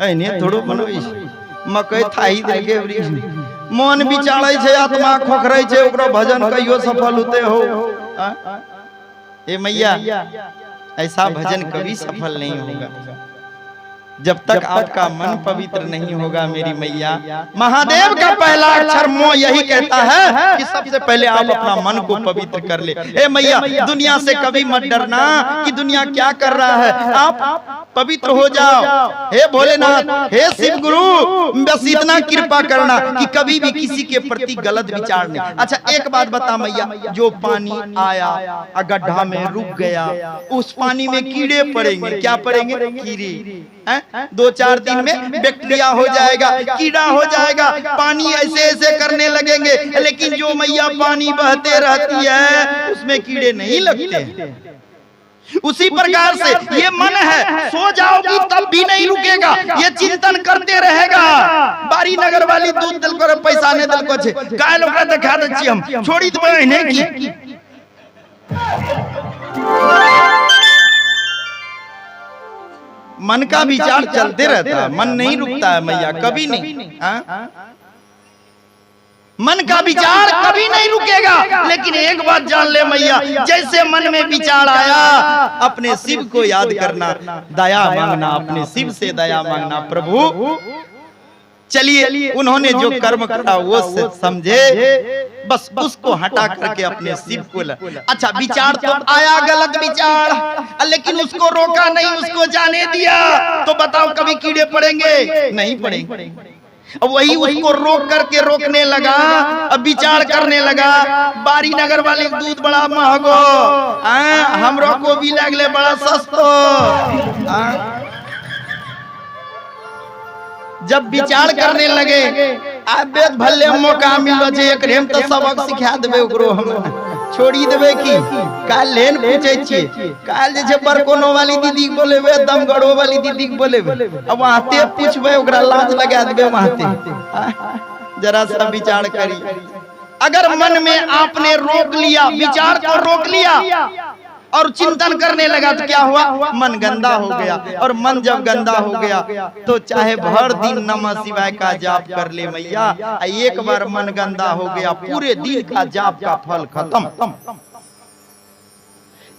एने थोड़ो बनबै छै, मकई थाही देलकै। मन विचारै छै, आत्मा खोखरै छै, ओकरो भजन कहियो सफल होते हो। ए मैया, ऐसा भजन कभी सफल नहीं होगा जब तक आपका मन पवित्र नहीं होगा मेरी मैया। महादेव का पहला अक्षर मो यही कहता है कि सबसे पहले आप अपना मन को पवित्र कर ले। ए मैया, दुनिया से कभी मत डरना कि दुनिया क्या कर रहा है। आप पवित्र हो जाओ। हे भोलेनाथ, हे शिव गुरु, बस इतना कृपा करना कि कभी भी किसी के प्रति गलत विचार नहीं। अच्छा एक बात बता मैया, जो पानी आया गड्ढा में रुक गया, उस पानी में कीड़े पड़ेंगे। क्या पड़ेंगे? कीड़े। 2-4 दिन में बैक्टीरिया हो जाएगा, कीड़ा हो जाएगा, पानी ऐसे ऐसे करने लगेंगे। लेकिन जो मैया पानी बहते रहती है उसमें कीड़े नहीं लगते। उसी प्रकार से ये मन है, सो जाओगी तब भी नहीं रुकेगा, ये चिंतन करते रहेगा। बारी नगर वाली दूध दिल को पैसा ने दिल को छे काय लोग दिखा दे छी, हम छोड़ी देबै नहीं की। मन का विचार चलते रहता है, मन नहीं रुकता है मैया, कभी नहीं। मन का विचार कभी नहीं रुकेगा। लेकिन एक बात जान ले मैया, जैसे मन में विचार आया अपने शिव को याद करना, दया मांगना, अपने शिव से दया मांगना। प्रभु चलिए, उन्होंने जो कर्म करा वो समझे, बस उसको हटा करके अपने शिव को अच्छा विचार तो आया, गलत विचार, लेकिन उसको रोका नहीं, उसको जाने दिया। तो बताओ कभी कीड़े पड़ेंगे? नहीं पड़ेंगे। अब वही उसको रोक करके रोकने लगा, अब विचार करने लगा। बारी नगर वाले दूध बड़ा महंगो, हमरो को भी लगले बड़ा सस्तो। जब विचार करने लगे, बेद भले मौका मिलो जे एकरे हम तो सबक सिखा देबे, ओकरो हम छोड़ी देबे की काल लेन पूछे छिए। काल जे पर कोनो वाली दीदी बोलेबे, दमगढ़ो वाली दीदी बोलेबे, अब वहांते पूछबे, ओकरा लाज लगा देबे वहांते। जरा सा विचार करी। अगर मन में आपने रोक लिया, विचार को रोक लिया और चिंतन करने लगा तो क्या हुआ? मन गंदा हो गया। और मन जब गंदा हो गया तो चाहे भर दिन नमः शिवाय का जाप कर ले मैया, एक बार मन गंदा हो गया, पूरे दिन का जाप का फल खत्म।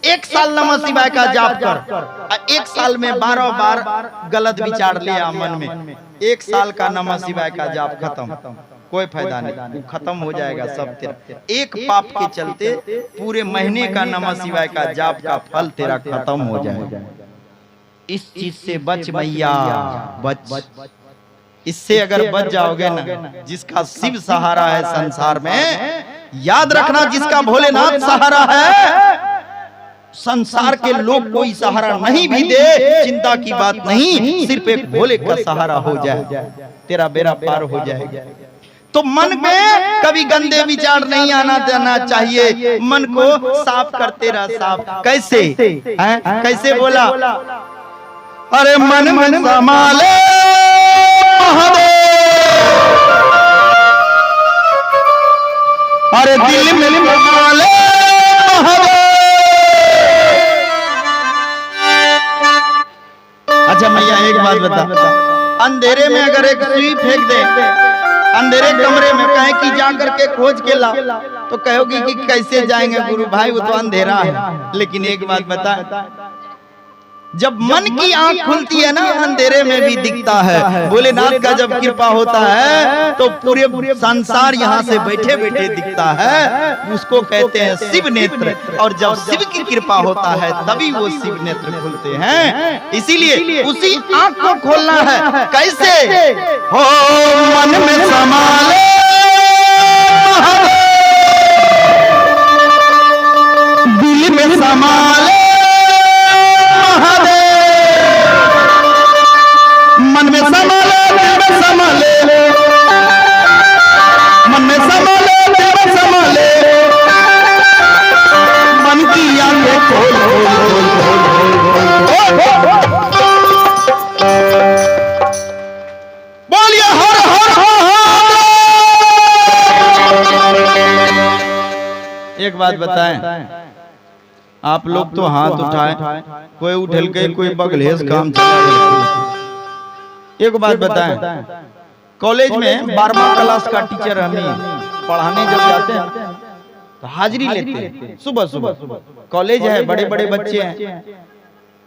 1 साल नमः शिवाय का जाप कर, 1 साल में 12 बार गलत विचार लिया मन में, 1 साल का नमः शिवाय का जाप खत्म। कोई फायदा नहीं, खत्म हो जाएगा सब तेरा। एक पाप के चलते पूरे महीने का नमः शिवाय का जाप का फल तेरा खत्म हो जाएगा। इस चीज से बच मैया, बच। इससे अगर बच जाओगे ना, जिसका शिव सहारा है संसार में, याद रखना जिसका भोलेनाथ सहारा है, संसार के लोग कोई सहारा नहीं भी दे, चिंता की बात नहीं, सिर्फ एक भोले का सहारा हो जाए, तेरा बेड़ा पार हो जाएगा। तो मन में कभी गंदे विचार नहीं आना देना चाहिए, मन को साफ करते रह। साफ कैसे है? कैसे बोला? अरे मन में संभाले अरे दिल में संभाले अच्छा भैया एक बात बता, अंधेरे में अगर एक सुई फेंक दे अंधेरे कमरे में, कहे कि जा करके खोज के ला, तो कहोगी कि कैसे जाएंगे गुरु भाई, वो तो अंधेरा है। लेकिन एक बात बता, जब मन की आंख खुलती है ना, अंधेरे में भी दिखता है। भोलेनाथ का जब कृपा होता है तो पूरे संसार यहाँ से बैठे बैठे दिखता है, उसको कहते हैं शिव नेत्र। और जब शिव की कृपा होता है तभी वो शिव नेत्र खुलते हैं। इसीलिए उसी आंख को खोलना है। कैसे? हो मन में संभाले दिल में संभाले, मन में संभाले दिल में संभाले, मन में संभाले दिल में संभाले, मन की आंखें खोल बोलिए हर हर हर। एक बात बताएं, आप लोग तो हाथ उठाए, कोई उठल के कोई बगलेस काम चला। एक बात बताएं, कॉलेज में 12वां क्लास का टीचर हमें पढ़ाने जब जाते हैं तो हाजिरी लेते हैं। सुबह सुबह कॉलेज है, बड़े बड़े बच्चे हैं,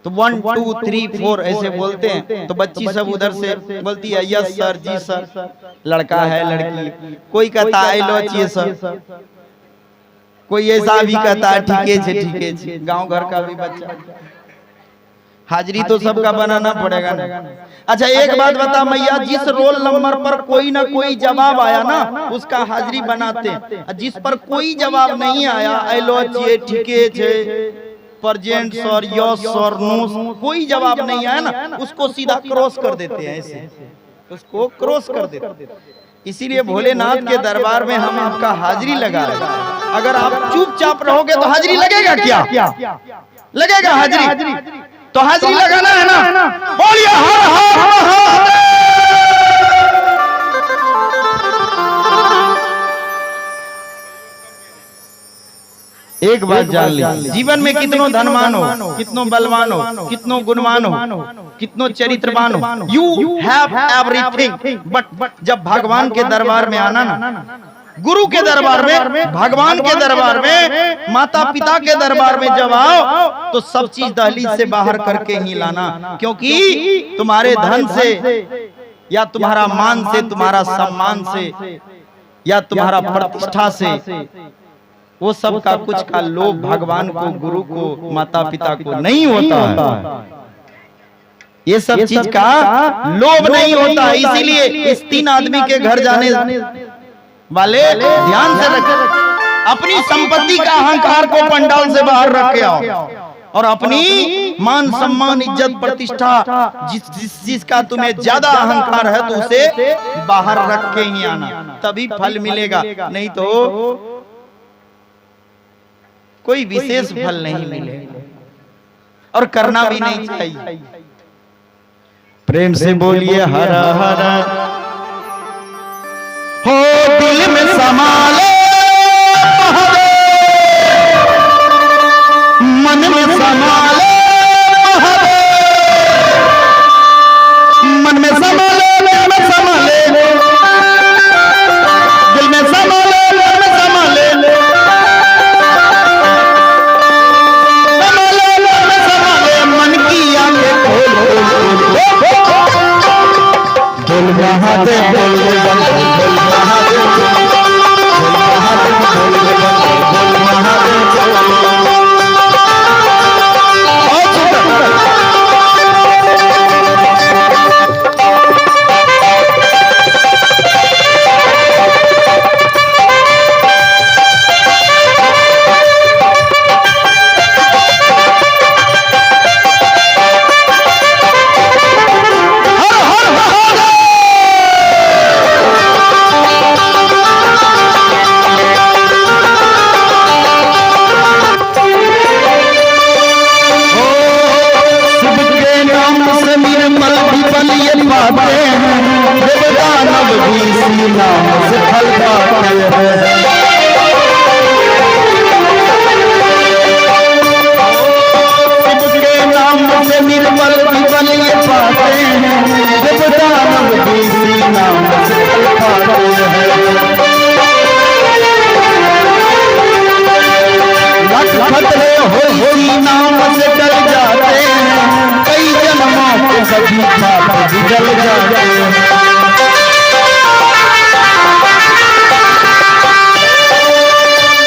तो 1 2 3 4 ऐसे बोलते हैं। तो बच्ची सब उधर से बोलती है यस सर, जी सर। लड़का है लड़की, कोई कहता है आई लव यू सर, कोई ऐसा भी कहता है ठीक है। गांव घर का भी बच्चा, हाजिरी तो सबका बनाना पड़ेगा ना। अच्छा एक बात बता मैया, जिस रोल नंबर पर कोई ना कोई जवाब आया ना, उसका हाजिरी बनाते हैं। जिस पर कोई जवाब नहीं आया, आई लव यू ठीक है, present sir, yes sir, no, कोई जवाब नहीं आया ना, उसको सीधा क्रॉस कर देते हैं। ऐसे उसको क्रॉस कर देते हैं। इसीलिए भोलेनाथ के दरबार में हम आपका हाजिरी लगा रहे हैं। अगर आप चुपचाप रहोगे तो हाजिरी लगेगा क्या? लगेगा हाजिरी। तो हाजिरी लगाना है ना, बोलिए हर हर हर। एक बात जान लीजिए, जीवन में कितनो धनवान हो, कितनो बलवान हो, कितनो गुणवान हो, कितनो चरित्रवान हो, यू हैव एवरीथिंग, बट जब भगवान के दरबार में आना ना, गुरु के दरबार में, भगवान के दरबार में, माता पिता के दरबार में जब आओ तो सब चीज दहलीज से बाहर करके ही लाना। क्योंकि तुम्हारे धन से या तुम्हारा मान से, तुम्हारा सम्मान से या तुम्हारा प्रतिष्ठा से, वो सब का कुछ का लोभ भगवान को, गुरु को, माता पिता को नहीं होता है। ये सब चीज का लोभ नहीं होता। इसीलिए इस 3 आदमी के घर जाने वाले ध्यान से रखें, अपनी संपत्ति का अहंकार को पंडाल से बाहर रख के आओ, और अपनी मान सम्मान इज्जत प्रतिष्ठा जिसका तुम्हें ज्यादा अहंकार है तो उसे बाहर रख के ही आना, तभी फल मिलेगा। नहीं तो कोई विशेष फल नहीं मिलेगा, और करना भी नहीं चाहिए। प्रेम से बोलिए हर हर। हो दिल में समाले मन में समाले, मन में समाले, दिल में समाले, दिल में समाले, दिल में समाले, समाले, दिल में समाले, मन की आंखें खोलो, दिल में भी इसी नाम से फल पाते हैं। शिव के नाम से निर्मल जीवन ये पाते हैं, जब दानव भी इसी नाम से फल पाते हैं। लख खतरे हो इसी नाम से डर जाते हैं, कई जन्मों के सभी पाप जल जाते हैं।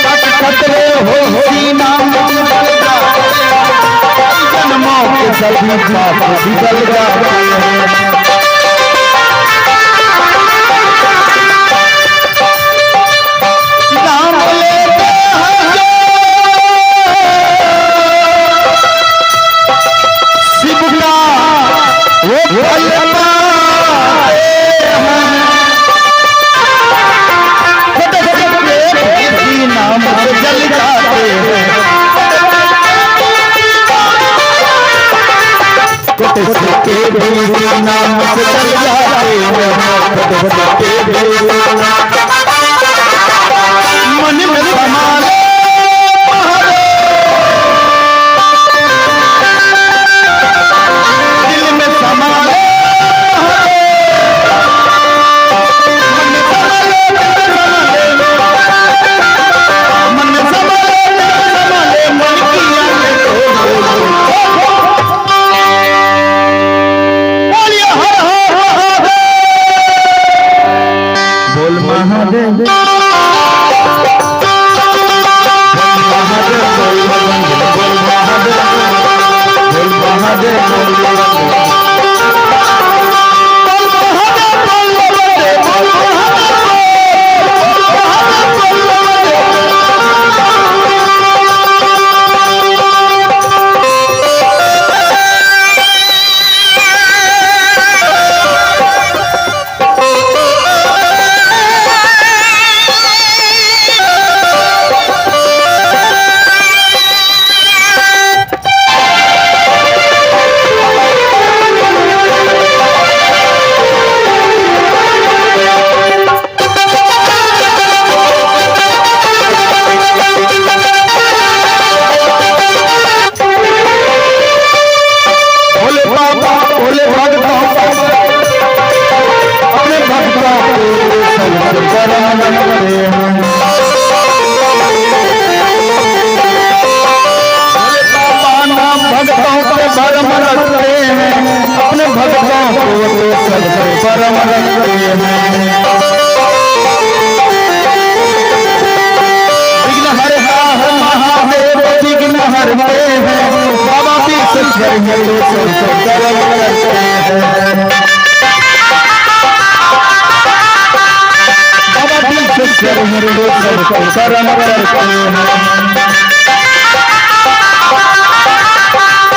लख खतरे हो इसी नाम से डर जाते हैं, कई जन्मों के सभी पाप जल जाते हैं। मन में समाले दिल में समाले मन में समाले मन की बोल महादेव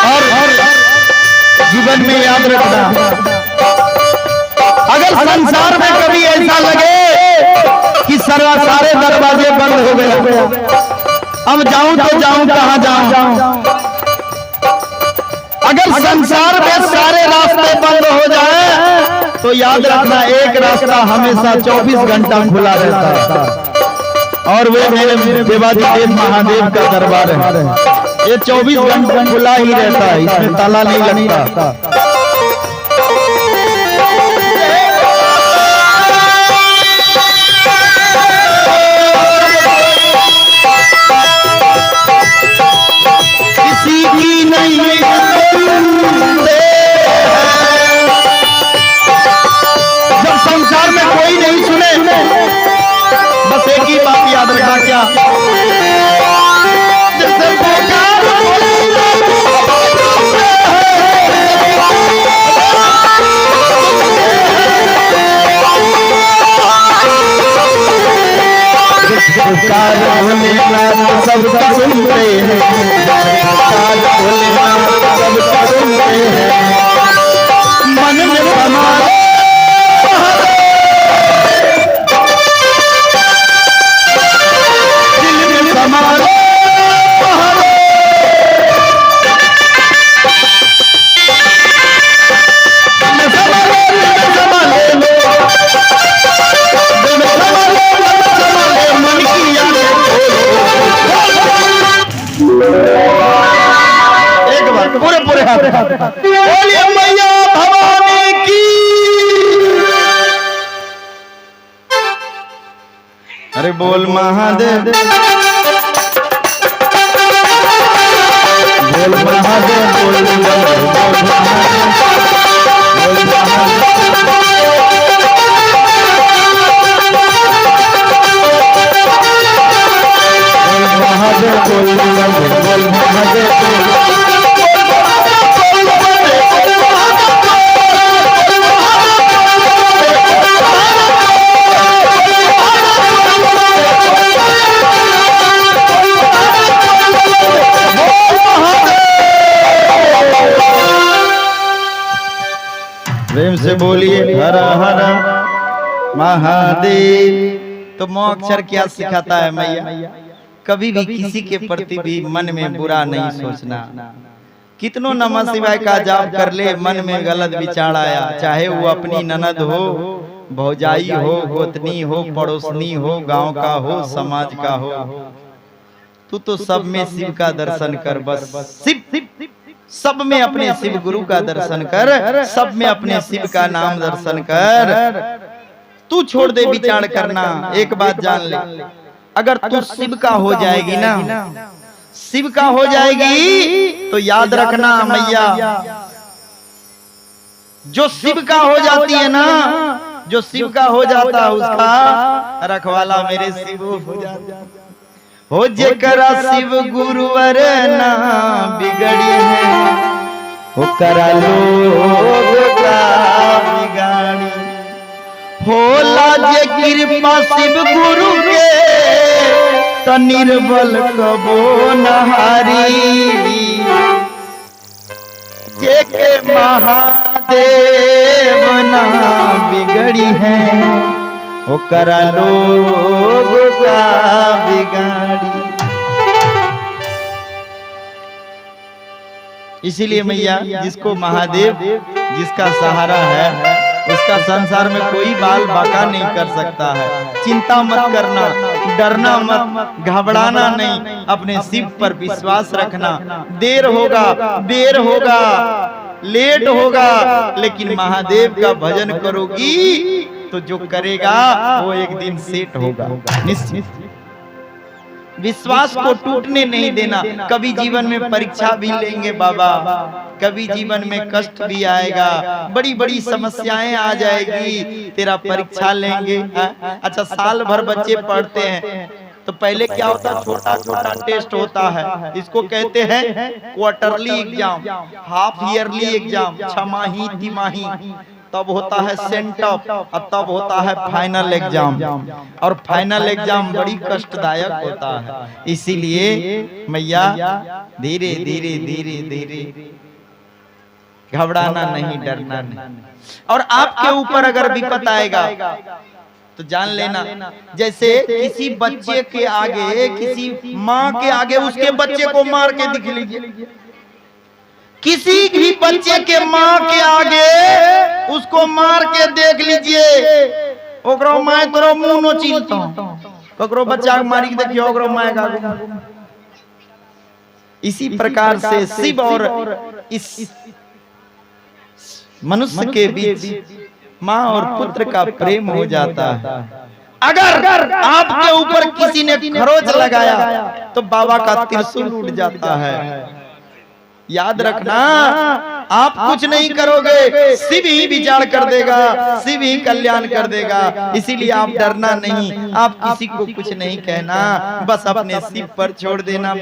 और जीवन में याद रखना, अगर संसार में कभी ऐसा लगे कि सारे दरवाजे बंद हो गए, अब जाऊं तो जाऊं कहां जाऊं, अगर संसार में सारे रास्ते बंद हो जाए तो याद रखना एक रास्ता हमेशा 24 घंटा खुला रहता है, और वो मेरे देवाधिदेव महादेव का दरबार है। ये 24 घंटे खुला ही रहता है, इसमें ताला नहीं लगता। किसी की नहीं जब संसार में कोई नहीं सुने, बस एक ही बात याद रखना, क्या पुकार भोलेनाथ सबका सुनते हैं, पुकार भोलेनाथ सबका सुनते हैं, मन में समाए दिल में समाए संभाले लो बोलिए मैया भवानी की। अरे बोल महादेव, बोल महादेव, बोल महादेव, बोल महादेव। प्रेम से बोलिए हर हर महादेव। तो मो अक्षर क्या सिखाता है मैया? कभी भी किसी के प्रति भी मन में बुरा नहीं सोचना। कितनों नमः शिवाय का जाप कर ले, मन में गलत विचार आया, चाहे वो अपनी ननद हो, भौजाई हो, गोतनी हो, पड़ोसनी हो, गांव का हो, समाज का हो, तू तो सब में शिव का दर्शन कर। बस शिव, सब में अपने शिव गुरु का दर्शन कर, सब में अपने शिव का नाम दर्शन कर। तू छोड़ दे विचार करना। एक बात जान ले, अगर तू शिव का हो जाएगी ना, शिव का हो जाएगी, तो याद रखना मैया, जो शिव का हो जाती है ना, जो शिव का हो जाता है उसका रखवाला मेरे शिव हो जाता है। हो जेकरा शिव गुरुवर ना बिगड़ी है, हो करा लोग का बिगाड़ी। होला जे कृपा शिव गुरु के, त निर्बल कबो नहारी। जेके महादेव ना बिगड़ी है, वो करा लोग का बिगाड़ी। इसीलिए मैया, जिसको महादेव जिसका सहारा है, उसका संसार में कोई बाल बाका नहीं कर सकता है। चिंता मत करना, डरना मत, घबराना नहीं, अपने शिव पर विश्वास रखना। देर होगा, बेर होगा, लेट होगा, लेकिन महादेव का भजन करोगी तो जो करेगा वो एक दिन सेट होगा निश्चित। विश्वास को टूटने नहीं देना। कभी जीवन में परीक्षा भी लेंगे बाबा, कभी जीवन में कष्ट भी आएगा, बड़ी बड़ी समस्याएं आ जाएगी, तेरा परीक्षा लेंगे। अच्छा, साल भर बच्चे पढ़ते हैं तो पहले क्या होता है? छोटा छोटा टेस्ट होता है, इसको कहते हैं quarterly exam, half yearly exam, छमाही, तिमाही, तब होता है सेंटअप, और तब होता है फाइनल एग्जाम। और फाइनल एग्जाम बड़ी कष्टदायक होता है। इसीलिए मैया, धीरे धीरे धीरे धीरे, घबराना नहीं, डरना नहीं। और आपके ऊपर अगर विपत आएगा तो जान लेना, जैसे किसी बच्चे के आगे, किसी माँ के आगे उसके बच्चे को मार के दिख लीजिए, किसी भी बच्चे के माँ के आगे उसको मार के देख लीजिए, ओकरो माय तोरो मुंह नो चिलता, ककरो बच्चा के मारी के देखियो, ओकरो माय का। इसी प्रकार से शिव और इस मनुष्य के बीच माँ और पुत्र का प्रेम हो जाता है। अगर आपके ऊपर किसी ने खरोच लगाया तो बाबा का त्रिशूल उठ जाता है। याद रखना, आप कुछ नहीं करोगे, शिव ही विचार कर देगा, शिव ही कल्याण कर देगा। इसीलिए आप डरना नहीं, आप किसी को कुछ नहीं कहना, बस अपने शिव पर छोड़ देना।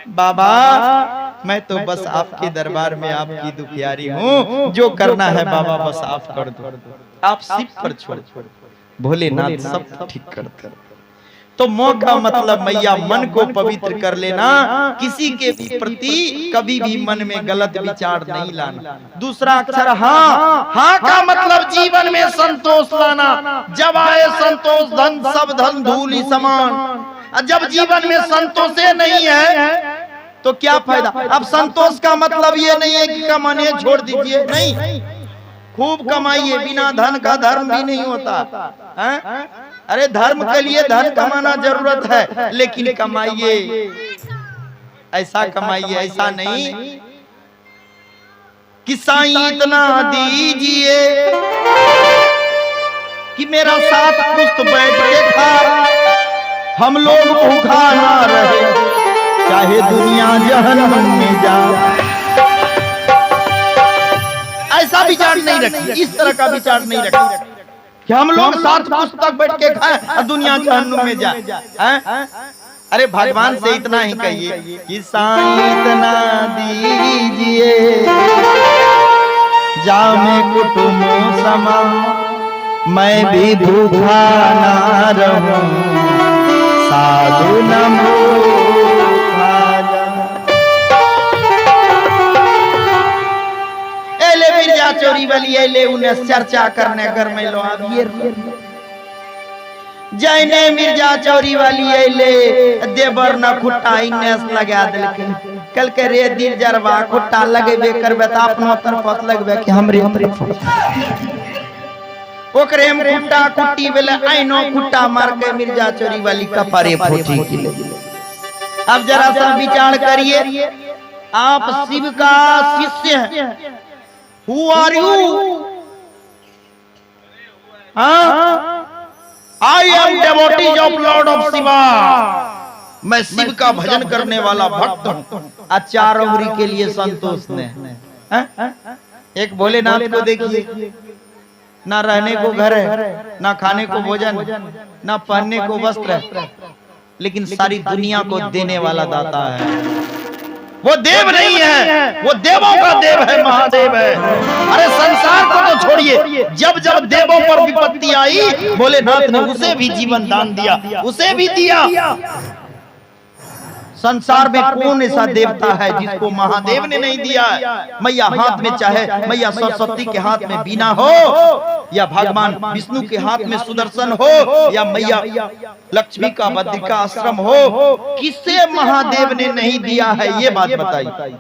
बाबा मैं तो बस आपके दरबार में आपकी दुखियारी हूँ, जो करना है बाबा बस आप कर दो। आप शिव पर छोड़, भोलेनाथ सब ठीक करते। तो मोह का मतलब मैया, मन को पवित्र कर लेना, किसी के भी प्रति कभी भी मन में गलत विचार नहीं लाना। दूसरा अक्षर हाँ, हाँ का मतलब जीवन में संतोष लाना। जब आए संतोष धन सब धन धूलि समान। जब जीवन में संतोष नहीं है तो क्या फायदा? अब संतोष का मतलब ये नहीं है कि कमाने छोड़ दीजिए, नहीं, खूब कमाइए, बिना धन का धर्म भी नहीं होता है? अरे धर्म के लिए धन कमाना जरूरत है, लेकिन कमाइए, ऐसा कमाइए, ऐसा नहीं कि साईं इतना दीजिए कि मेरा साथ पुस्त बैठ के खा, हम लोग भूखा ना रहे, चाहे दुनिया जहन्नुम में जा। ऐसा विचार नहीं रखिए, इस तरह का विचार नहीं रखिए कि हम लोग साथ पुस्तक बैठ के खाएं और दुनिया जहन्नुम में जाए। अरे भगवान से इतना ही कहिए कि साईं इतना दीजिए, जामे कुटुंब समा, मैं भी भूखा ना रहूं, साधु नमो एले मिर्जा चोरी वाली एले उन्हें चर्चा करने घर में लो आबिए जैने मिर्जा चोरी वाली एले देवर न खुट्टा इन्हें लगा दिलके कल के रे दिल जरवा खुट्टा लगेबे करबे त अपनो तरफ लगबे कि हमरे ओकरे में खुट्टा कुट्टी बेले आइनो खुट्टा मार के मिर्जा चोरी वाली कपारे फूटी किले। अब जरा सा विचार करिए, आप शिव का शिष्य हैं, who are you? I am devotees of lord of Shiva, मैं शिव का भजन करने वाला भक्त हूँ। चार उंगली के लिए संतोष ने एक भोलेनाथ को देखिए, ना रहने को घर है, ना खाने को भोजन, ना पहनने को वस्त्र, लेकिन सारी दुनिया को देने वाला दाता है। वो देव नहीं है, वो देवों का देव है, महादेव है। अरे संसार को तो छोड़िए, जब जब देवों पर विपत्ति आई भोलेनाथ ने उसे भी जीवन दान दिया, उसे भी दिया। संसार में कौन ऐसा देवता है जिसको महादेव ने नहीं दिया है? मैया हाथ में चाहे मैया सरस्वती के हाथ में बीना हो, या भगवान विष्णु के हाथ में सुदर्शन हो, या मैया लक्ष्मी का बद्रिका आश्रम हो, किसे महादेव ने नहीं दिया है ये बात बताइए।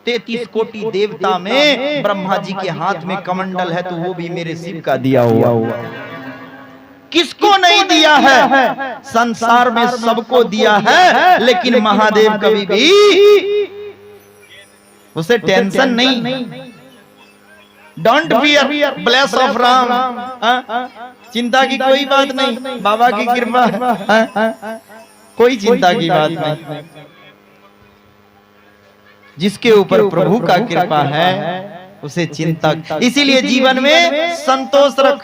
33 कोटि देवता में ब्रह्मा जी के हाथ में कमंडल है, तो वो भी मेरे शिव का दिया हुआ। किसको नहीं दिया है? संसार में सबको दिया है, लेकिन महादेव कभी भी उसे टेंशन नहीं। Don't fear bless of Ram, चिंता की कोई बात नहीं, बाबा की कृपा है, कोई चिंता की बात नहीं। जिसके ऊपर प्रभु का कृपा है उसे चिंता, इसीलिए जीवन में संतोष रख।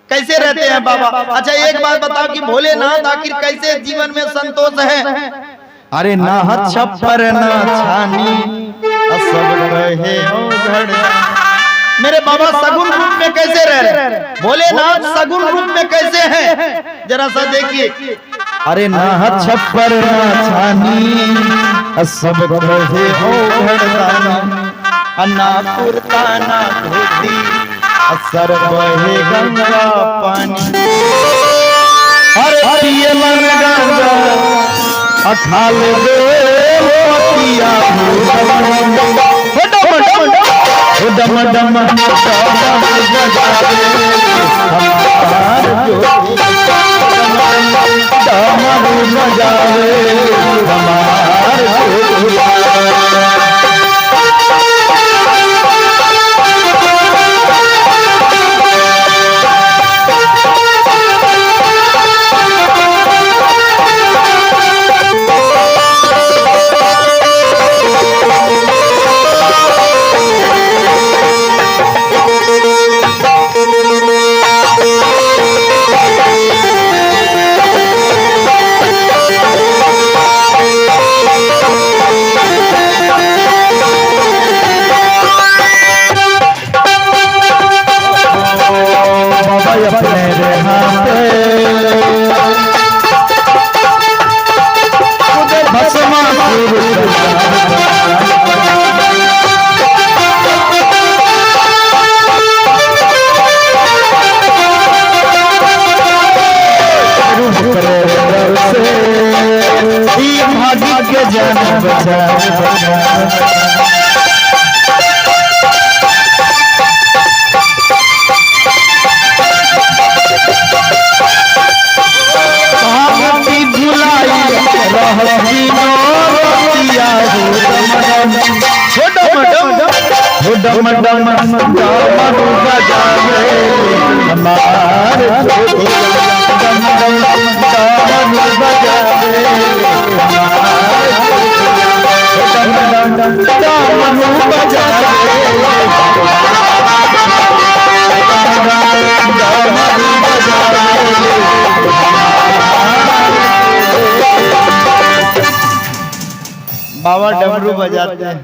कैसे रहते हैं बाबा? अच्छा एक बात बताओ कि भोलेनाथ आखिर कैसे जीवन में संतोष है? अरे ना छप्पर ना छानी सब कहे ओघड़, मेरे बाबा सगुन रूप में कैसे रह रहे? भोलेनाथ सगुन रूप में कैसे हैं? जरा सा देखिए। अरे ना छप्पर ना छानी सब कहे ओघड़, अन्ना कुर्ता ना धोती असर बहे गंगा पानी। अरे पिए मन गंगा अखाल दे पतिया डम डम छोटा डम डम डमरू बजावे हमारे छोटे भैया डम डम डमरू बजावे हमारे छोटे भैया डम डम डमरू बजावे बाबा डमरू बजाते हैं,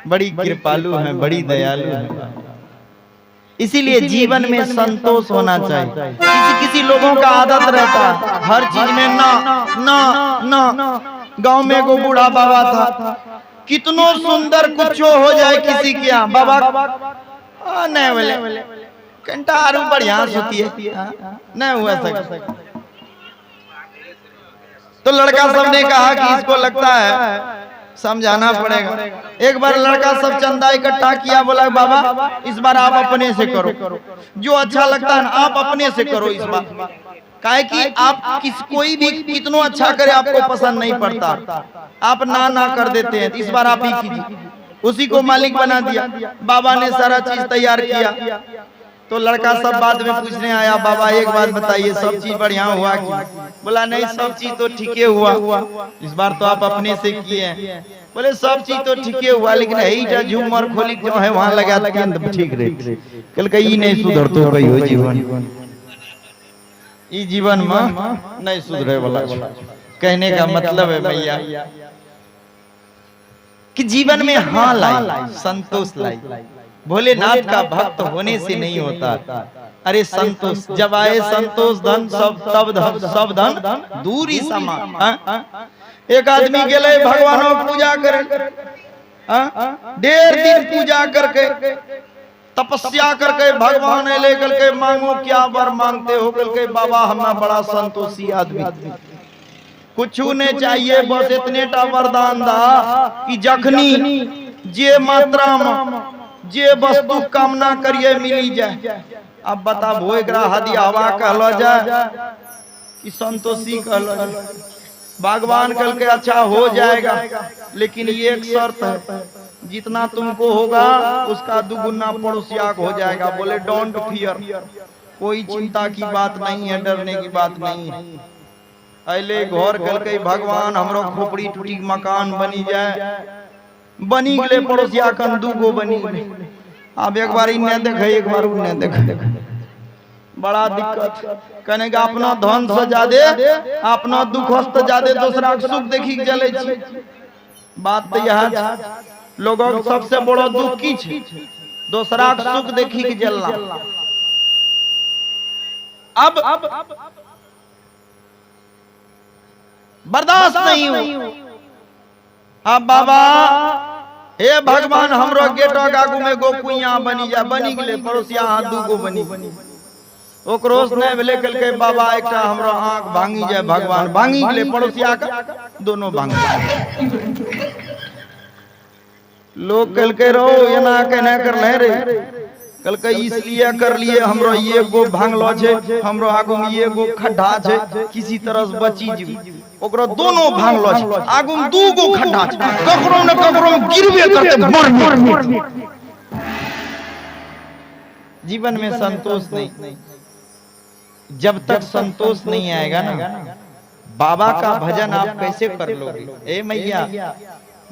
बड़ी कृपालु हैं, बड़ी दयालु हैं। इसीलिए जीवन में संतोष होना चाहिए। किसी लोगों का आदत रहता है हर चीज में ना ना ना। गांव में एगो बूढ़ा बाबा था, कितनो सुंदर कुछ हो जाए किसी के यहाँ बाबा नहीं बोले घंटा आरू बढ़िया होती है नहीं हुआ सक। तो लड़का सब ने कहा कि इसको लगता है समझाना पड़ेगा। एक बार लड़का सब चंदा इकट्ठा किया, बोला बाबा इस बार आप अपने से करो, जो अच्छा लगता है ना आप अपने से करो इस बार। काहे कि आप कोई भी कितनो अच्छा करे आपको पसंद नहीं पड़ता, आप ना ना कर देते हैं। इस बार आप ही कीजिए। उसी को मालिक बना दिया। बाबा ने सारा चीज तैयार किया। तो लड़का सब बाद में पूछने आया, बाबा एक बात बताइए सब चीज बढ़िया हुआ कि? बोला नहीं सब चीज तो ठीक हुआ, इस बार तो आप अपने से किए हैं। बोले सब चीज तो ठीक हुआ लेकिन है झूमर खोली जो है वहां लगा ठीक रहे। कल कहीं नहीं सुधर तो कही हो जीवन, ई जीवन में नहीं सुधरे वाला। कहने का मतलब है भैया कि जीवन में हाँ लाई, संतोष लाई। भोलेनाथ का भक्त होने से नहीं होता। अरे संतोष जब आए संतोष धन सब धन दूरी समा। एक आदमी गेले भगवानों पूजा करे, ढेर दिन पूजा करके तपस्या करके भगवान लेकर के मांगो क्या वर मांगते हो? करके बाबा हमें बड़ा संतोषी आदमी, कुछ नहीं चाहिए बस इतने टा वरदान दा कि जखनी जे मात्रा में जे वस्तु कामना करिए मिली जाए। अब बता भोए ग्राहदी हवा कहलो जाए कि संतोषी कहलो जाए। भगवान कल के अच्छा हो जाएगा लेकिन ये एक शर्त है, जितना तुमको होगा उसका दुगुना पड़ोसिया हो जाएगा। बोले डोंट फियर, कोई चिंता की बात नहीं है, डरने की बात नहीं है। अले घर कल के भगवान हमरो खोपड़ी टूटी मकान बनी जाए, बनी गले पड़ोसिया कन दूगो बनी। अब एक बार इन्हें देखे एक बार उन्हें देखे, बड़ा दिक्कत। कहने का अपना धन से ज्यादा अपना दुख से ज्यादा दूसरा सुख देखी जले छी। बात तो यह लोगों को सबसे बड़ा दुख की छे, दूसरा सुख देखी के जलना। अब बर्दाश्त नहीं हो। अब बाबा हे भगवान हमरो गेटो आगू में गो कुइया बनी जा, बनी गेले पड़ोसिया हाथ दूगो बनी। ओकरोस ने भेले कल के बाबा एकटा हमरो आंख भांगी जाए, भगवान भांगी गेले पड़ोसिया का दोनों भांगी। लोग कल के रो एना कहना कर ले रे, कल के इसलिए कर लिए हमरो ये गो भांगलो छे, हमरो आगू में ये गो खड्डा छे, किसी तरह से बची जी। ओकरो दोनों भांगलो छे, आगू में दू गो खड्डा छे, ककरो न ककरो गिरबे करते मर। जीवन में संतोष नहीं। जब तक संतोष नहीं आएगा ना, बाबा का भजन आप कैसे कर लोगे? ए मैया,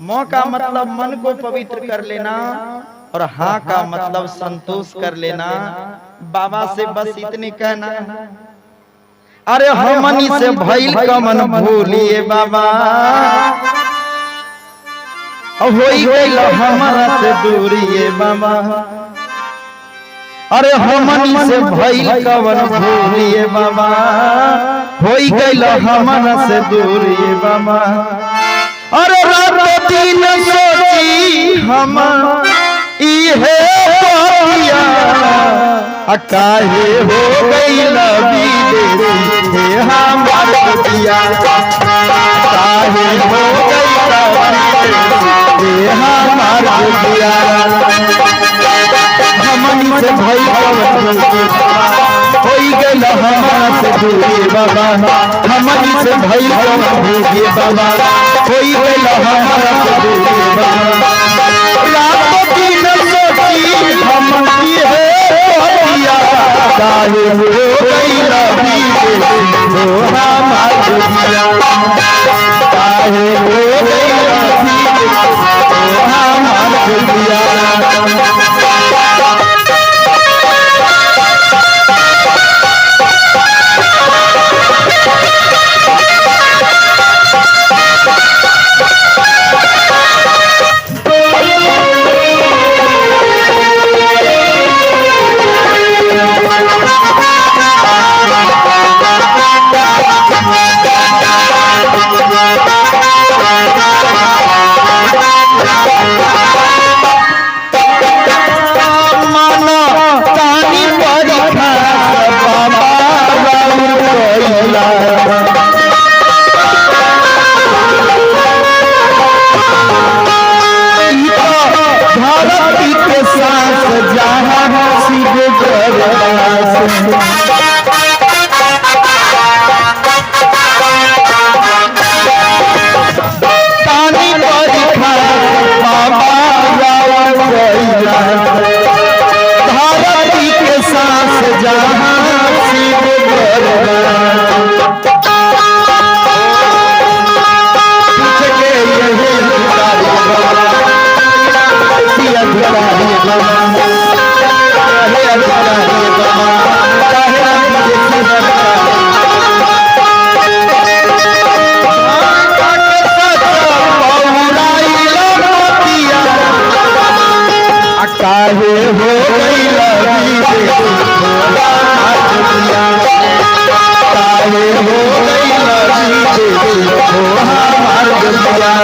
मों का मतलब मन को पवित्र कर लेना और हाँ का मतलब संतोष कर लेना। बाबा से बस इतने कहना, अरे हमनी से भइल कमन भूलिए बाबा, होई गइल हमरा से दूरिए बाबा। अरे हमनी से भइल कमन भूलिए बाबा, होई गइल हमरा से दूरिए बाबा। अरे रात दिन सोची हम इहे पापिया, काहे हो गइल विदेशी हे हमार पतिया, काहे हो गइल विदेशी हे हमार पतिया। हमनी से भइल कमन होई गइल हमरा से दूरी बाबा, हमनी से भइल कमन भूलिए बाबा, होई गइल हमरा से दूरी बाबा। रात दिन काहे हो गईला विदेशी हो हमार गोरिया काहे हो गईला विदेशी हो हमार गोरिया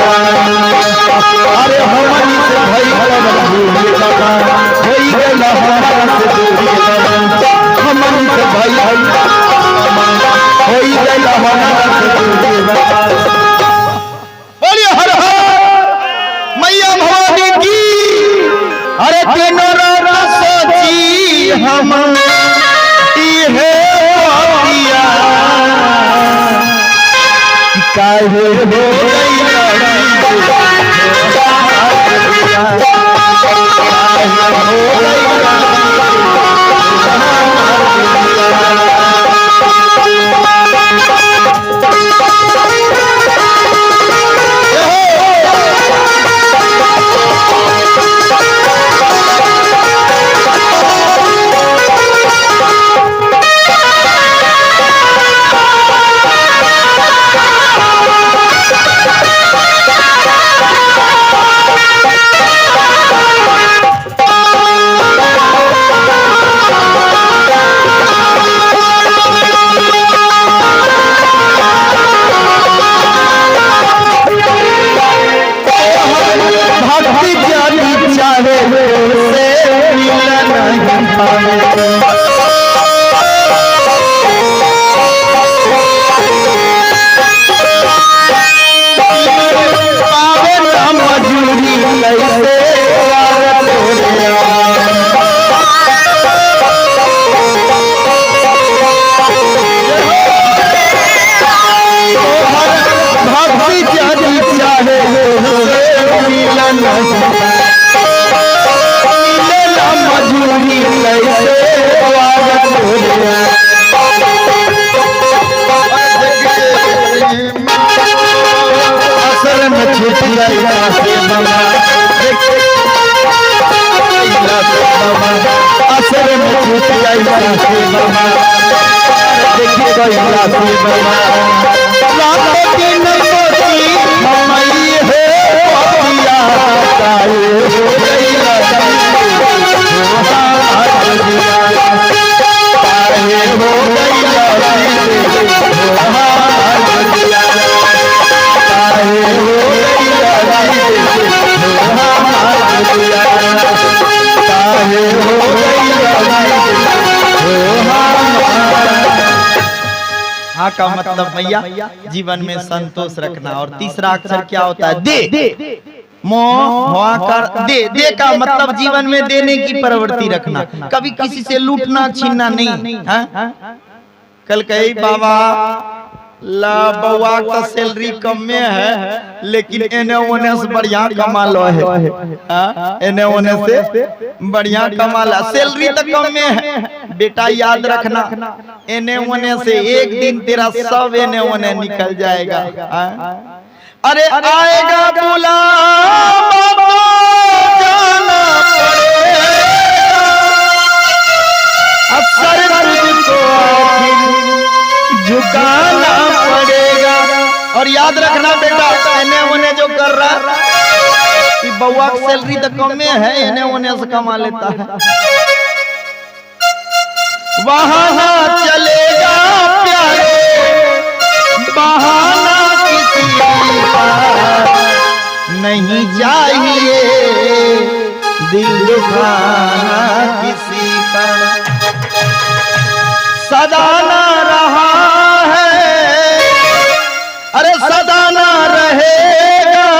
हाँ का मतलब भैया जीवन में संतोष रखना। और तीसरा अक्षर क्या होता है? दे। मोह कर दे का मतलब जीवन में देने की प्रवृत्ति रखना, कभी किसी से लूटना छीनना नहीं। कल कही बाबा ला बउआ का सैलरी कम में है लेकिन एने ओने से बढ़िया कमा लो है, एने ओने से बढ़िया कमा ला। सैलरी तो कम में है, बेटा याद रखना, एने ओने से एक दिन तेरा सब एने ओने निकल जाएगा। अरे आएगा बुलावा जाना पड़ेगा, अक्सर तुझको झुकाना पड़ेगा। और याद रखना बेटा, एने ओने जो कर रहा कि बउआ की सैलरी तो कम में है, एने ओने से कमा लेता है, वहां चलेगा प्यारे, बहाना किसी का नहीं चाहिए, दिल दुखाना किसी का। सदाना रहा है, अरे सदाना रहेगा,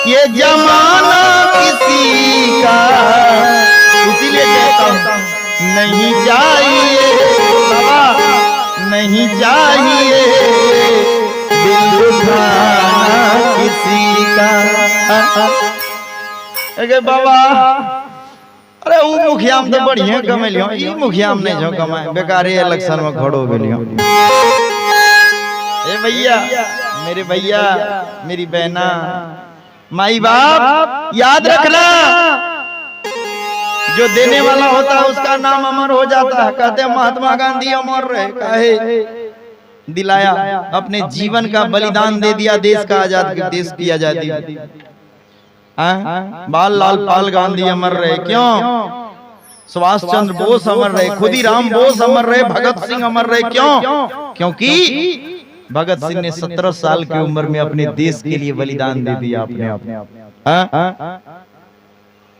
ये जमाना किसी का। इसीलिए कहता हूं नहीं चाहिए बाबा, नहीं चाहिए दिल दुखाना किसी का। अरे बाबा, अरे वो मुखिया में तो बढ़िया कमेलियो, ई मुखिया में नहीं जो कमाए, बेकार इलेक्शन में खड़ो गेलियो। ए भैया, मेरे भैया, मेरी बहना, माई बाप, याद रखना, जो देने वाला होता है उसका नाम अमर हो जाता है। कहते हैं महात्मा गांधी अमर रहे, काहे दिलाया, अपने जीवन का बलिदान दे दिया देश का आजाद, देश की आजादी। बाल लाल पाल गांधी अमर रहे, क्यों? सुभाष चंद्र बोस अमर रहे, खुदीराम बोस अमर रहे, भगत सिंह अमर रहे, क्यों? क्योंकि भगत सिंह ने 17 साल की उम्र में अपने देश के लिए बलिदान दे दिया अपने आप।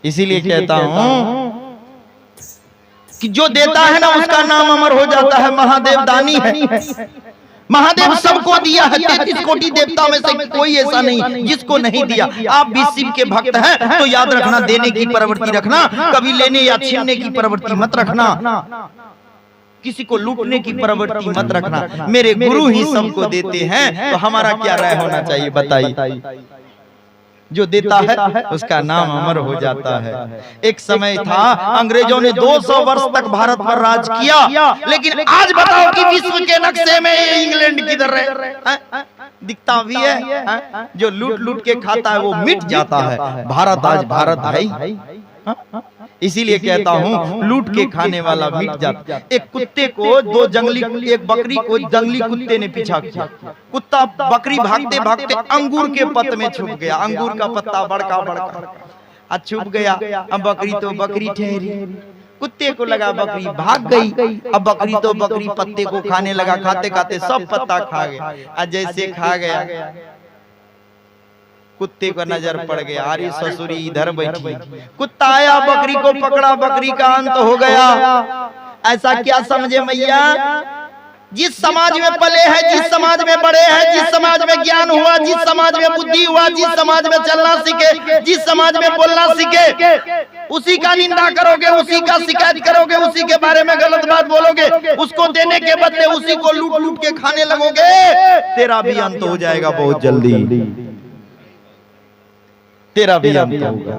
इसीलिए कहता हूं कि जो देता है ना उसका नाम अमर हो जाता है। महादेव दानी है, महादेव सबको दिया है, 33 कोटि देवता में से कोई ऐसा नहीं जिसको नहीं दिया। आप भी शिव के भक्त हैं तो याद रखना, देने की प्रवृत्ति रखना, कभी लेने या छीनने की प्रवृत्ति मत रखना, किसी को लूटने की प्रवृत्ति मत रखना। मेरे गुरु ही सबको देते हैं, तो हमारा क्या राय होना चाहिए बताइए? जो देता है उसका नाम अमर हो जाता है। एक समय था अंग्रेजों ने 200 वर्ष तक भारत पर राज किया, लेकिन आज बताओ कि विश्व के नक्शे में ये इंग्लैंड किधर है? दिखता भी है, जो लूट लूट के खाता है वो मिट जाता है। भारत आज भारत है। इसीलिए कहता हूँ लूट के खाने वाला मिट जाता। एक कुत्ते को एक बकरी को जंगली कुत्ते ने पीछा किया। कुत्ता बकरी भागते भागते अंगूर के पत्ते में छुप गया। अंगूर का पत्ता बड़का बड़का छुप गया। अब बकरी तो बकरी ठहरी, कुत्ते को लगा बकरी भाग गई। अब बकरी तो बकरी पत्ते को खाने लगा, खाते खाते सब पत्ता खा गया। जैसे खा गया कुत्ते को नजर पड़ गया, अरे ससुरी इधर बैठी। कुत्ता आया, बकरी को पकड़ा, बकरी का अंत हो गया। ऐसा क्या समझे मैया? जिस समाज में पले हैं, जिस समाज में बड़े हैं, जिस समाज में ज्ञान हुआ, जिस समाज में बुद्धि हुआ, जिस समाज में चलना सीखे, जिस समाज में बोलना सीखे, उसी का निंदा करोगे, उसी का शिकायत करोगे, उसी के बारे में गलत बात बोलोगे, उसको देने के बदले उसी को लूट लूट के खाने लगोगे, तेरा भी अंत हो जाएगा बहुत जल्दी। तेरा भी अंत होगा।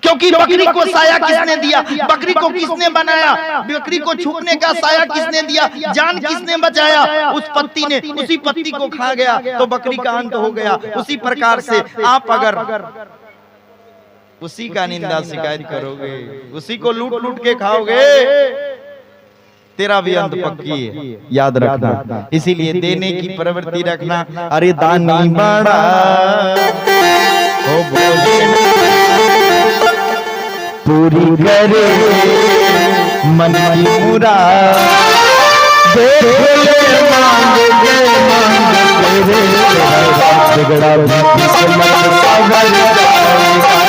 क्योंकि बकरी को साया किसने दिया? बकरी को किसने बनाया? बकरी को छुपने का साया किसने दिया? जान किसने बचाया? उस पत्ती ने। उसी पत्ती को खा गया तो बकरी का अंत हो गया। उसी प्रकार से आप अगर उसी का निंदा शिकायत करोगे, उसी को लूट लूट के खाओगे, तेरा भी अंत पक्की है, याद रखना। इसीलिए देने की प्रवृत्ति रखना। अरे दानी बड़ा ओ बोले पूरी करे मन की मुराद, बोले मांगे झगड़ा किस्मत भर जाएगा।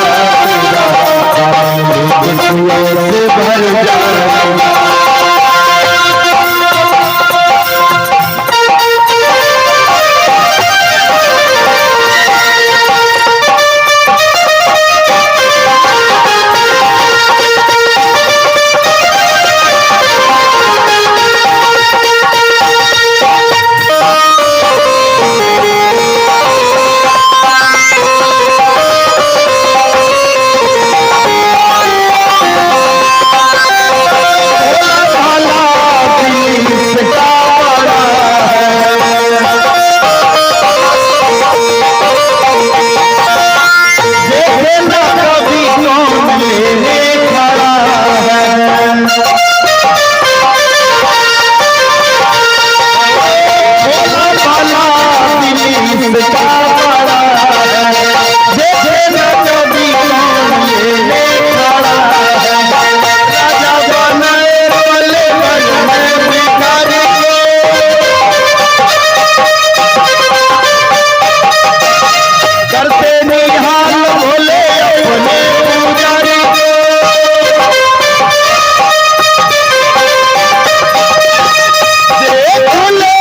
फूले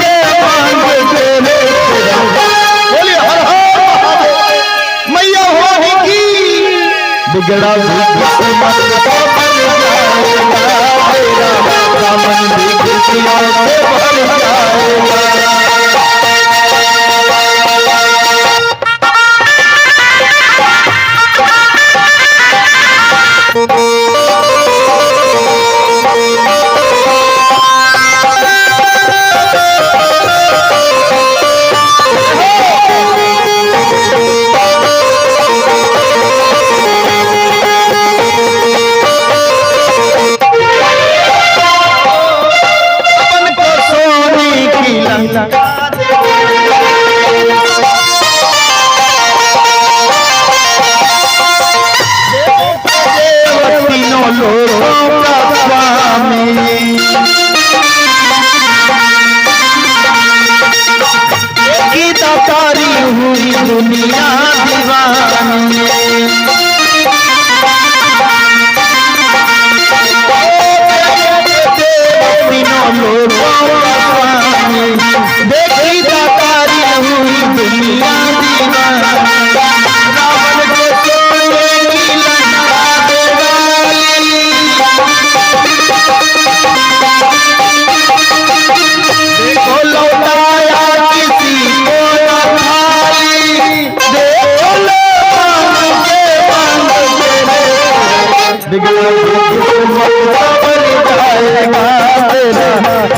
के मांग तेरे बोलिए हर हर मैया होगी की बिगड़ा भी किस्मत को बन जाएगा तेरा दामन भी खुशियों से भर जाएगा।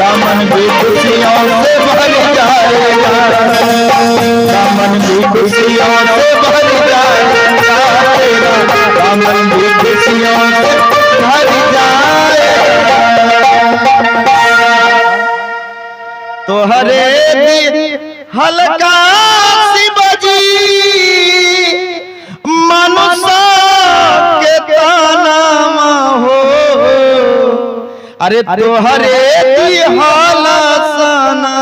दामन भी खुशियों से भर जाएगा दामन भी खुशियों से भर जाएगा तेरा दामन भी खुशियों से भर जाएगा। तो हरे हल्का सी बजी मनुष्य के ताना हो अरे तो हरे हाला साना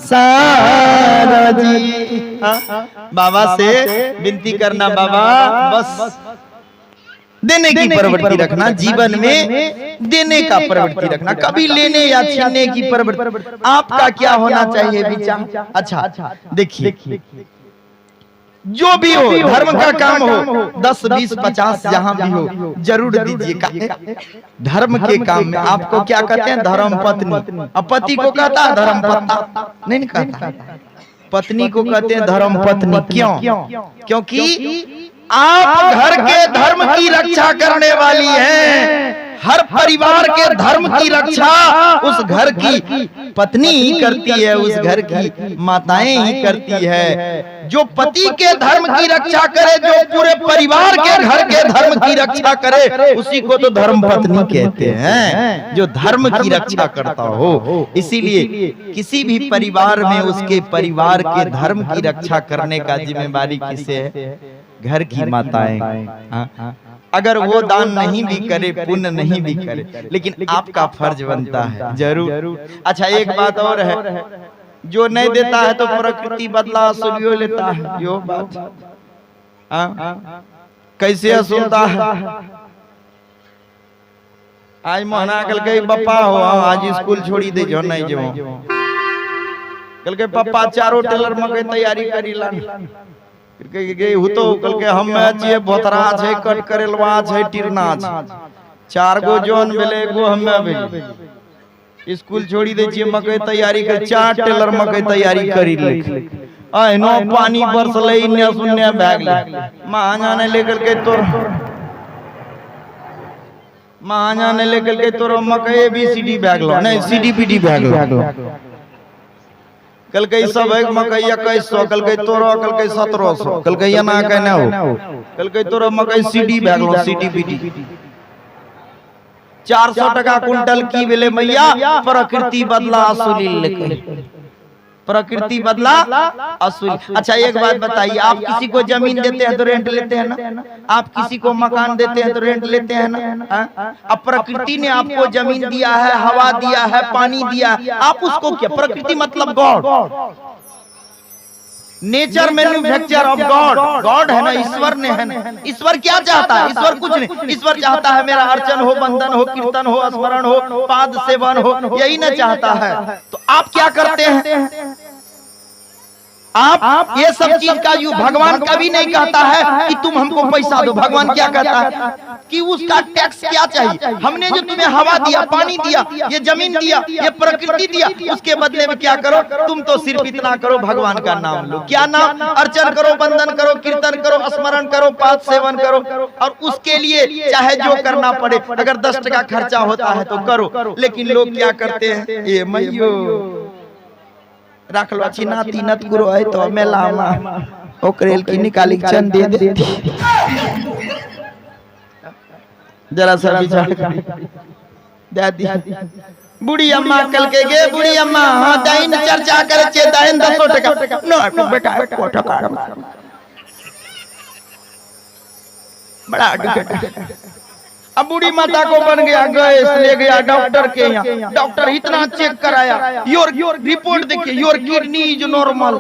सारा जी। बाबा से विनती करना बाबा बस देने की प्रवृत्ति रखना जीवन में देने का प्रवृत्ति रखना कभी लेने या छीनने की प्रवृत्ति आपका क्या होना चाहिए विचार। अच्छा देखिए जो भी हो धर्म का काम हो 10 20 50 जहां भी हो जरूर दीजिए। धर्म के काम में आपको क्या कहते हैं धर्म पत्नी। अब पति को कहता है धर्म पत्ता नहीं कहता पत्नी को कहते हैं धर्म पत्नी। क्यों? क्योंकि आप घर के धर्म की रक्षा करने वाली हैं। हर परिवार के धर्म की रक्षा उस घर की पत्नी ही करती है उस घर की माताएं ही करती है। जो पति के धर्म की रक्षा करे जो पूरे परिवार के घर के धर्म की रक्षा करे उसी को तो धर्म पत्नी कहते हैं जो धर्म की रक्षा करता हो। इसीलिए किसी भी परिवार में उसके परिवार के धर्म की रक्षा करने का जिम्मेदारी किसे है? घर की माताएं। अगर वो दान नहीं भी करे पुण्य नहीं भी करे लेकिन आपका फर्ज बनता है जरूर। अच्छा एक बात और है जो नहीं देता है तो प्रकृति बदला सुनियो लेता है यो बात कैसे सुनता है। आज मोहना कल के बप्पा हो आज स्कूल छोड़ी दे जो नहीं जो कल के पापा चारों टेलर में के तैयारी करी ला तो कल के हम चाहिए बोतरा है कट करेलवा है टिरना चार गो जोन बेले एगो हमें भेल स्कूल छोड़ी दे छिए मकई तैयारी कर 4 टेलर मकई तैयारी करी ले अहिनो पानी बरसले इन्ने सुन्ने भाग ले मां जाने लेकर के तोर मां जाने लेकर के तोर मकई ABCD भाग लो नहीं CDPD भाग लो कल कई सब एक मकई 2100 कल कई तोरो कल कई 1700 कल कई ना कहना हो कल कई तोरो मकई CD भाग लो CDPD 400 टका कुंटल की बेले मैया प्रकृति बदला असुली लेके प्रकृति बदला असुली। अच्छा एक बात बताइए आप किसी को जमीन देते हैं तो रेंट लेते हैं ना आप किसी को मकान देते हैं तो रेंट लेते हैं ना। अब प्रकृति ने आपको जमीन दिया है हवा दिया है पानी दिया है आप उसको क्या प्रकृति मतलब God nature manufacture of God. God है ना, ईश्वर ने है ना। ईश्वर क्या चाहता है? ईश्वर कुछ नहीं। ईश्वर चाहता है मेरा अर्चन हो, बंदन हो, कीर्तन हो, स्मरण हो, पाद सेवन हो, यही ना चाहता है। तो आप क्या करते हैं? आप ये सब चीज का यूज, भगवान कभी नहीं कहता है कि तुम हमको पैसा दो। भगवान क्या कहता है कि उसका टैक्स क्या चाहिए? हमने जो तुम्हें हवा दिया, पानी दिया, ये जमीन दिया, ये प्रकृति दिया, उसके बदले में क्या करो? तुम तो सिर्फ इतना करो, भगवान का नाम लो। क्या नाम? अर्चन करो, बंदन करो, कीर्तन करो, स्मरण करो, पाद सेवन करो। और उसके लिए चाहे जो करना पड़े, अगर 10 टका खर्चा होता है तो करो। लेकिन लोग क्या करते हैं? ये मैयो रख लो, अच्छी नाती नत गुरु है तो मेला ओकरेल की निकाली चंद दे दे। जरा सा विचार दादी बूढ़ी अम्मा कल के गे बूढ़ी अम्मा हां दाइन चर्चा करे छे दाइन 10 टका नो बेटा को टका बड़ा अब बूढ़ी माता को बन गया, गैस ले गया डॉक्टर के यहाँ। डॉक्टर इतना चेक कराया, योर रिपोर्ट देखिए, your kidney is normal,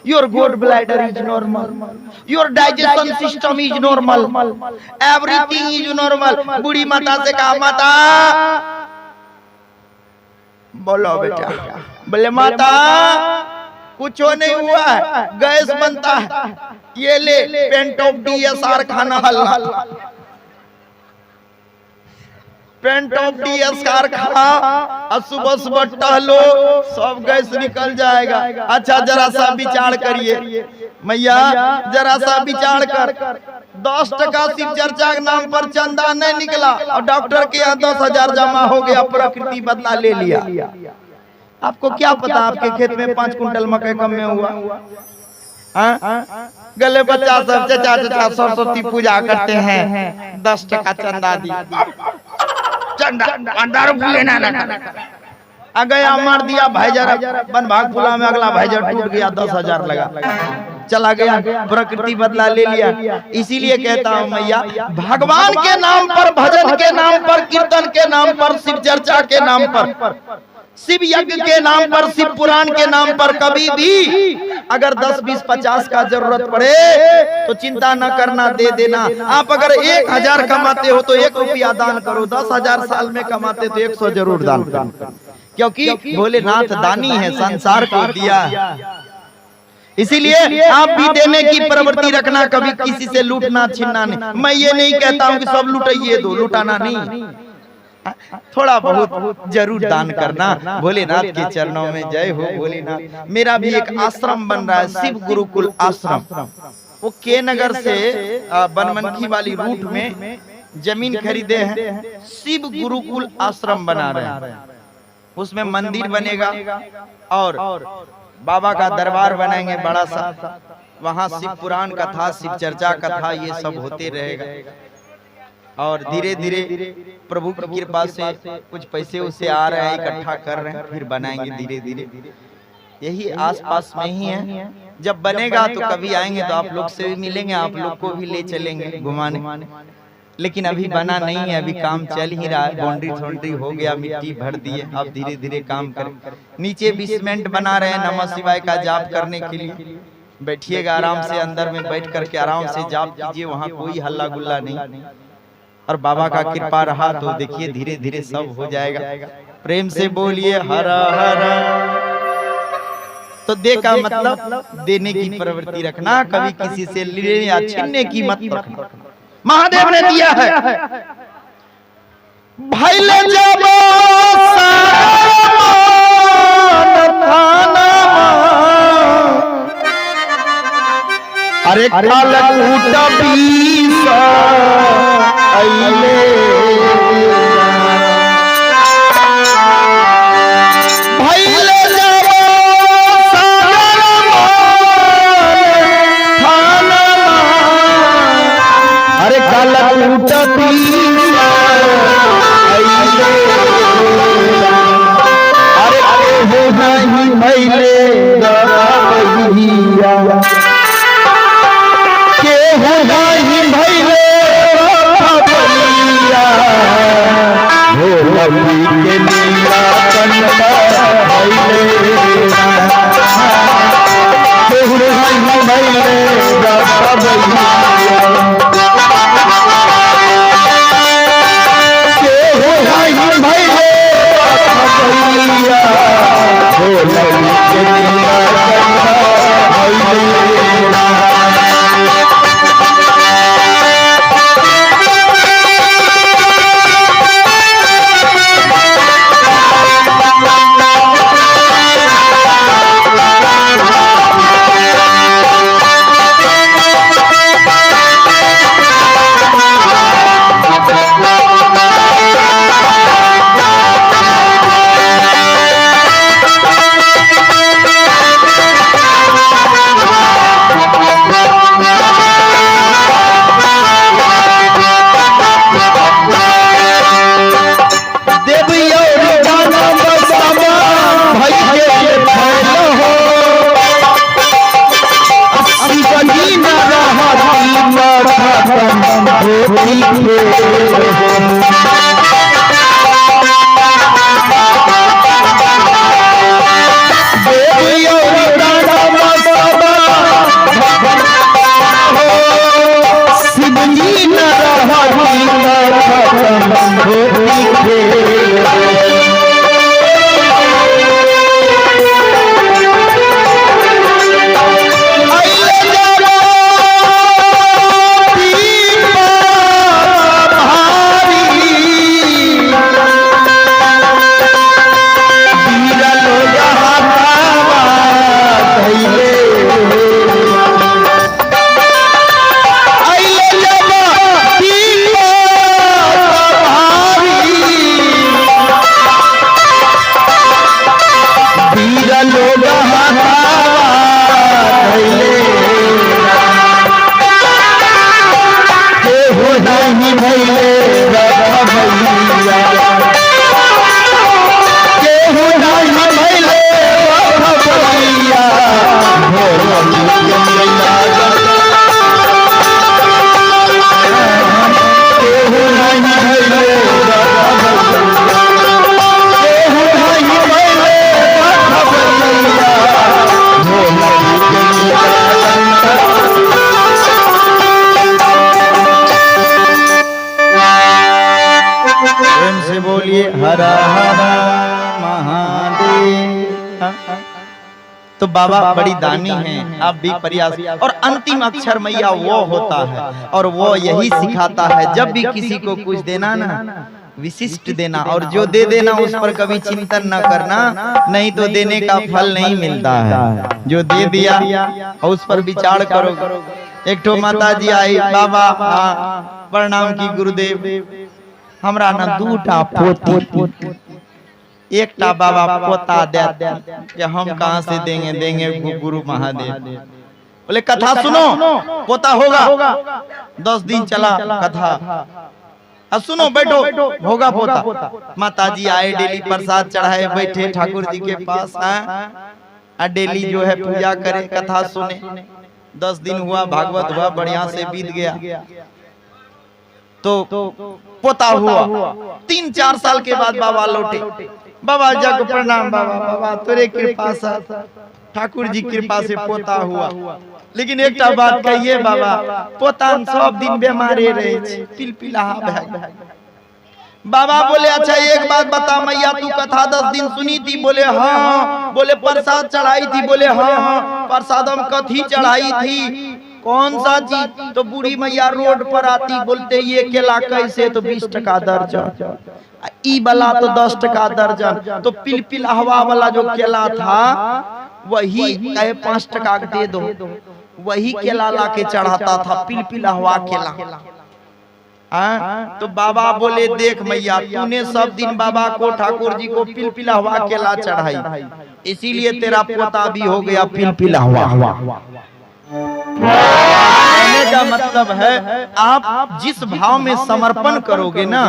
your gall bladder is normal, your digestion system is normal, everything is normal. बूढ़ी माता से कहा माता बोलो बेटा। बोले माता कुछ नहीं हुआ है, गैस बनता है, ये ले पेंट ऑफ DSR खाना हल्ला, पेंट ऑफ DSR खा और सुबह सुबह टहलो, सब गैस निकल जाएगा। अच्छा जरा सा विचार करिए मैया, जरा सा विचार कर, 10 टका शिव चर्चा के नाम पर चंदा नहीं निकला और डॉक्टर के यहाँ 10,000 जमा हो गया, प्रकृति बदला ले लिया। आपको क्या पता आपके खेत में 5 कुंटल मकई कम में हुआ? गले बच्चा सब चचा चचा सरस्वती पूजा करते हैं, 10 टका चंदा दी, चंदा आ गया मार दिया भाईजरा बन भाग फुला में, अगला भाईजर टूट गया, 10,000 लगा चला गया, प्रकृति बदला ले लिया। इसीलिए कहता हूँ मैया, भगवान के नाम पर, भजन के नाम पर, कीर्तन के नाम पर, शिव चर्चा के नाम पर, शिव यज्ञ के नाम पर, शिव पुराण के नाम पर कभी भी अगर 10, 20, 50 का जरूरत पड़े तो चिंता न करना, दे देना। आप अगर 1,000 कमाते हो तो 1 रुपया दान करो, 10,000 साल में कमाते तो 100 जरूर दान करो, क्योंकि भोलेनाथ दानी है, संसार को दिया। इसीलिए आप भी देने की प्रवृत्ति रखना, कभी किसी से लूटना छीनना नहीं। मैं ये नहीं कहता हूँ कि सब लुटाइए दो, लुटाना नहीं, थोड़ा बहुत जरूर दान करना। भोलेनाथ के चरणों में जय हो भोलेनाथ। मेरा भी एक आश्रम बन रहा है, शिव गुरुकुल आश्रम। वो के नगर से बनमनखी वाली रूट में जमीन खरीदे हैं, शिव गुरुकुल आश्रम बना रहे हैं। उसमें मंदिर बनेगा और बाबा का दरबार बनाएंगे बड़ा सा, वहाँ शिव पुराण कथा, शिव चर्चा कथा, ये सब होते रहेगा। और धीरे धीरे प्रभु की कृपा से कुछ पैसे उसे आ रहे हैं, इकट्ठा कर रहे हैं, फिर बनाएंगे धीरे धीरे। यही आसपास में ही है, जब बनेगा तो कभी आएंगे तो आप लोग से भी मिलेंगे, आप लोग को भी ले चलेंगे घुमाने। लेकिन अभी बना नहीं है, अभी काम चल ही रहा है, बाउंड्री हो गया, मिट्टी भर दिए, अब धीरे धीरे काम करें। नीचे भी सीमेंट बना रहे हैं नमः शिवाय का जाप करने के लिए। बैठिएगा आराम से, अंदर में बैठ करके आराम से जाप कीजिए, वहाँ कोई हल्ला गुल्ला नहीं। और बाबा का कृपा रहा तो देखिए धीरे धीरे सब हो जाएगा। प्रेम से बोलिए हर हर। तो दे का मतलब देने की प्रवृत्ति रखना, कभी किसी से लेने या छीनने की मत रखना। महादेव ने दिया है भाई ले जाबो अरे कालकूट बीसा अइले भाई ले जाबो थाना अरे कालकूट बीसा अइले अरे हो नहीं भइले गवैया के नीला कंठ होती शिवजी न हर हर महादेव। तो बाबा बड़ी दानी हैं, आप भी प्रयास। और अंतिम अक्षर मैया वो होता है और वो यही सिखाता है, जब भी किसी को कुछ देना ना विशिष्ट देना, और जो दे देना उस पर कभी चिंतन न करना, नहीं तो देने का फल नहीं मिलता है। जो दे दिया और उस पर विचार करो। एक ठो माता जी आई, बाबा प्रणाम की गुरुदेव, हमरा ना दूटा पोती, एकटा बाबा पोता दे कि हम कहाँ से देंगे, देंगे गुरु महादेव। बोले कथा सुनो, पोता होगा। 10 दिन चला कथा, अब सुनो बैठो, होगा पोता। माता जी आए, डेली प्रसाद चढ़ाए, बैठे ठाकुर जी के पास, डेली जो है पूजा करे, कथा सुने। 10 दिन हुआ, भागवत हुआ, बढ़िया से बीत गया। तो पोता हुआ। 3-4 साल के बाद बाबा लौटे। बाबा जग प्रणाम बाबा, बाबा तोरे कृपा से, ठाकुर जी कृपा से पोता हुआ। लेकिन एक बात कहिए बाबा, पोता सब दिन बीमारे रहे, पिलपिलाहा भाग। बाबा बोले अच्छा एक बात बता मैया, तू कथा 10 दिन सुनी थी? बोले हाँ। बोले प्रसाद चढ़ाई थी? बोले हाँ। प्रसाद हम कथी चढ़ाई थी? कौन सा चीज? तो बूढ़ी मैया रोड पर आती, बोलते ये केला कैसे? तो 20 टका दर्जन, ई वाला तो 10 टका दर्जन। तो पिलपिल हवा वाला जो केला था वही कहे 5 टका दे दो, वही केला ला के चढ़ाता था, पिलपिल हवा केला। तो बाबा बोले देख मैया, तूने सब दिन बाबा को, ठाकुर जी को पिलपिला हवा केला चढ़ाई, इसीलिए तेरा पोता भी हो गया पिलपिला हवा। कहने का मतलब है आप जिस भाव में समर्पण करोगे ना,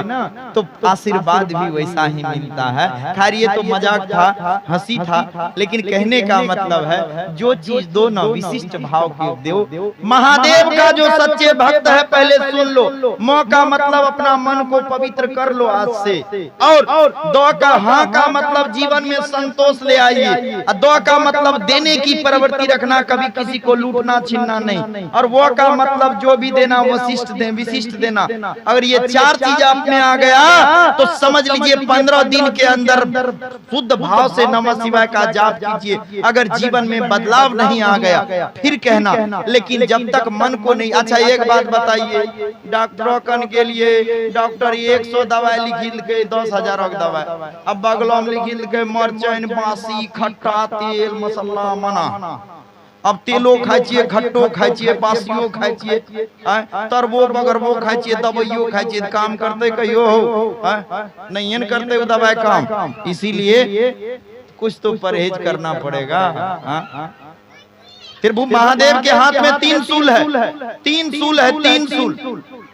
तो आशीर्वाद भी वैसा ही मिलता है। खैर ये तो मजाक था, हंसी था, लेकिन कहने का मतलब है जो चीज दो ना विशिष्ट भाव के दो। महादेव का जो सच्चे भक्त है पहले सुन लो, मौका मतलब अपना मन को पवित्र कर लो आज से, और दो का हाँ का मतलब जीवन में संतोष ले आइए, दो का मतलब देने की प्रवृत्ति रखना, कभी किसी को लूटना छीनना नहीं, और वो का मतलब जो भी देना वशिष्ठ दे, विशिष्ट देना। अगर ये 4 चीज आप में आ गया तो समझ लीजिए 15 दिन के अंदर शुद्ध भाव से नमः शिवाय का जाप कीजिए। अगर जीवन में बदलाव नहीं आ गया फिर कहना, लेकिन जब तक मन को नहीं। अच्छा एक बात बताइए, डॉक्टरों के लिए डॉक्टर 100 दवाई लिखी के 10,000 दवाई, अब बगलों में लिखी के मरचन, बासी, खट्टा, तेल, मसाला मना। अब तेलो खाई छिए, खट्टो खाई छिए, बासियो खाई छिए, तरबो बगरबो खाई छिए, दवाइयो खाई छिए, काम करते कहियो हो नहीं करते वो दवाई काम। इसीलिए कुछ तो परहेज करना पड़ेगा। फिर वो महादेव के हाथ में 3 सूल है, 3 सूल है, 3 सूल।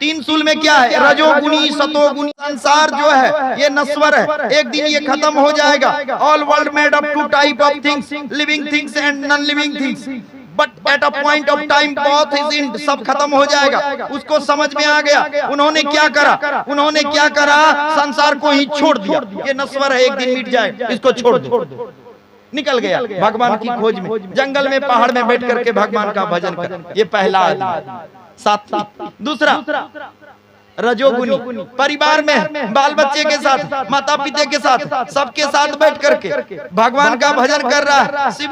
3 सूल में क्या है? रजोगुणी, सतोगुणी। संसार जो है ये नश्वर है, एक दिन ये खत्म हो जाएगा। All world made up 2 type of things, living things and non living things. But at a point of time बहुत ही सब खत्म हो जाएगा। उसको समझ में आ गया। उन्होंने क्या करा, संसार को ही छोड़ दिया। ये नश्वर है, एक दिन मिट जाए, इसको छोड़ दो। निकल गया भगवान की खोज में, जंगल में पहाड़ में बैठ करके भगवान का भजन कर। ये पहला आदमी सात्विक। दूसरा रजोगुनी, परिवार में बाल बच्चे के साथ, माता पिता के साथ, सबके साथ बैठ करके भगवान का भजन कर रहा है। शिव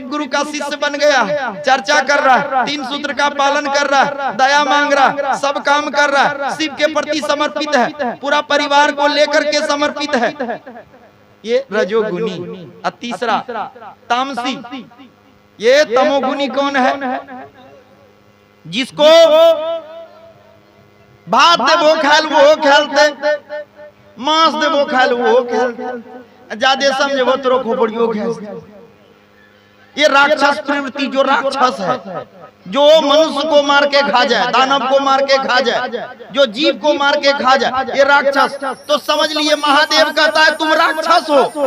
गुरु का शिष्य बन गया, चर्चा कर रहा है, 3 सूत्र का पालन कर रहा है, दया मांग रहा है, सब काम कर रहा है, शिव के प्रति समर्पित है, पूरा परिवार को लेकर के समर्पित है। ये रजोगुनी। और तीसरा तामसी। ये तमोगुनी कौन है? जिसको भात देवो खाल वो खेलते, मांस देवो खाल वो खेलते, ज्यादा समझो तो खोपड़ियों खेलते। ये राक्षस प्रवृत्ति, जो राक्षस है, जो मनुष्य को मार के खा जाए, दानव को मार के खा जाए, जो जीव को मार के खा जाए, ये राक्षस। तो समझ लिए महादेव कहता है तुम राक्षस हो,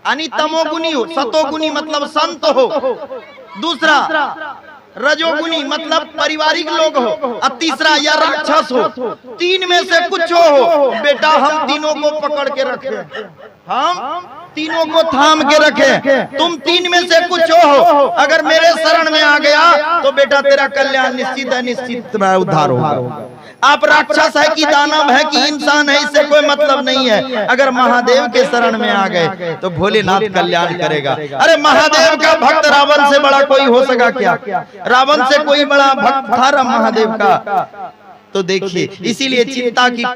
यानी तमोगुनी हो। सतोगुनी मतलब संत हो। दूसरा रजोगुनी मतलब पारिवारिक लोग हो। और तीसरा या राक्षस हो। 3 में से कुछ हो बेटा, हम तीनों को पकड़ के रखे, हम तीनों को थाम के रखे। तुम 3 में से कुछ हो, अगर मेरे शरण में आ गया तो बेटा तेरा कल्याण निश्चित है, निश्चित में उद्धार होगा। आप राक्षस है कि दानव है कि इंसान है, इससे कोई मतलब नहीं है। अगर महादेव के शरण में आ गए तो भोलेनाथ कल्याण करेगा। अरे महादेव का भक्त रावण से बड़ा कोई हो सका क्या? रावण से कोई बड़ा भक्त था महादेव का? तो देखिए, इसीलिए चिंता की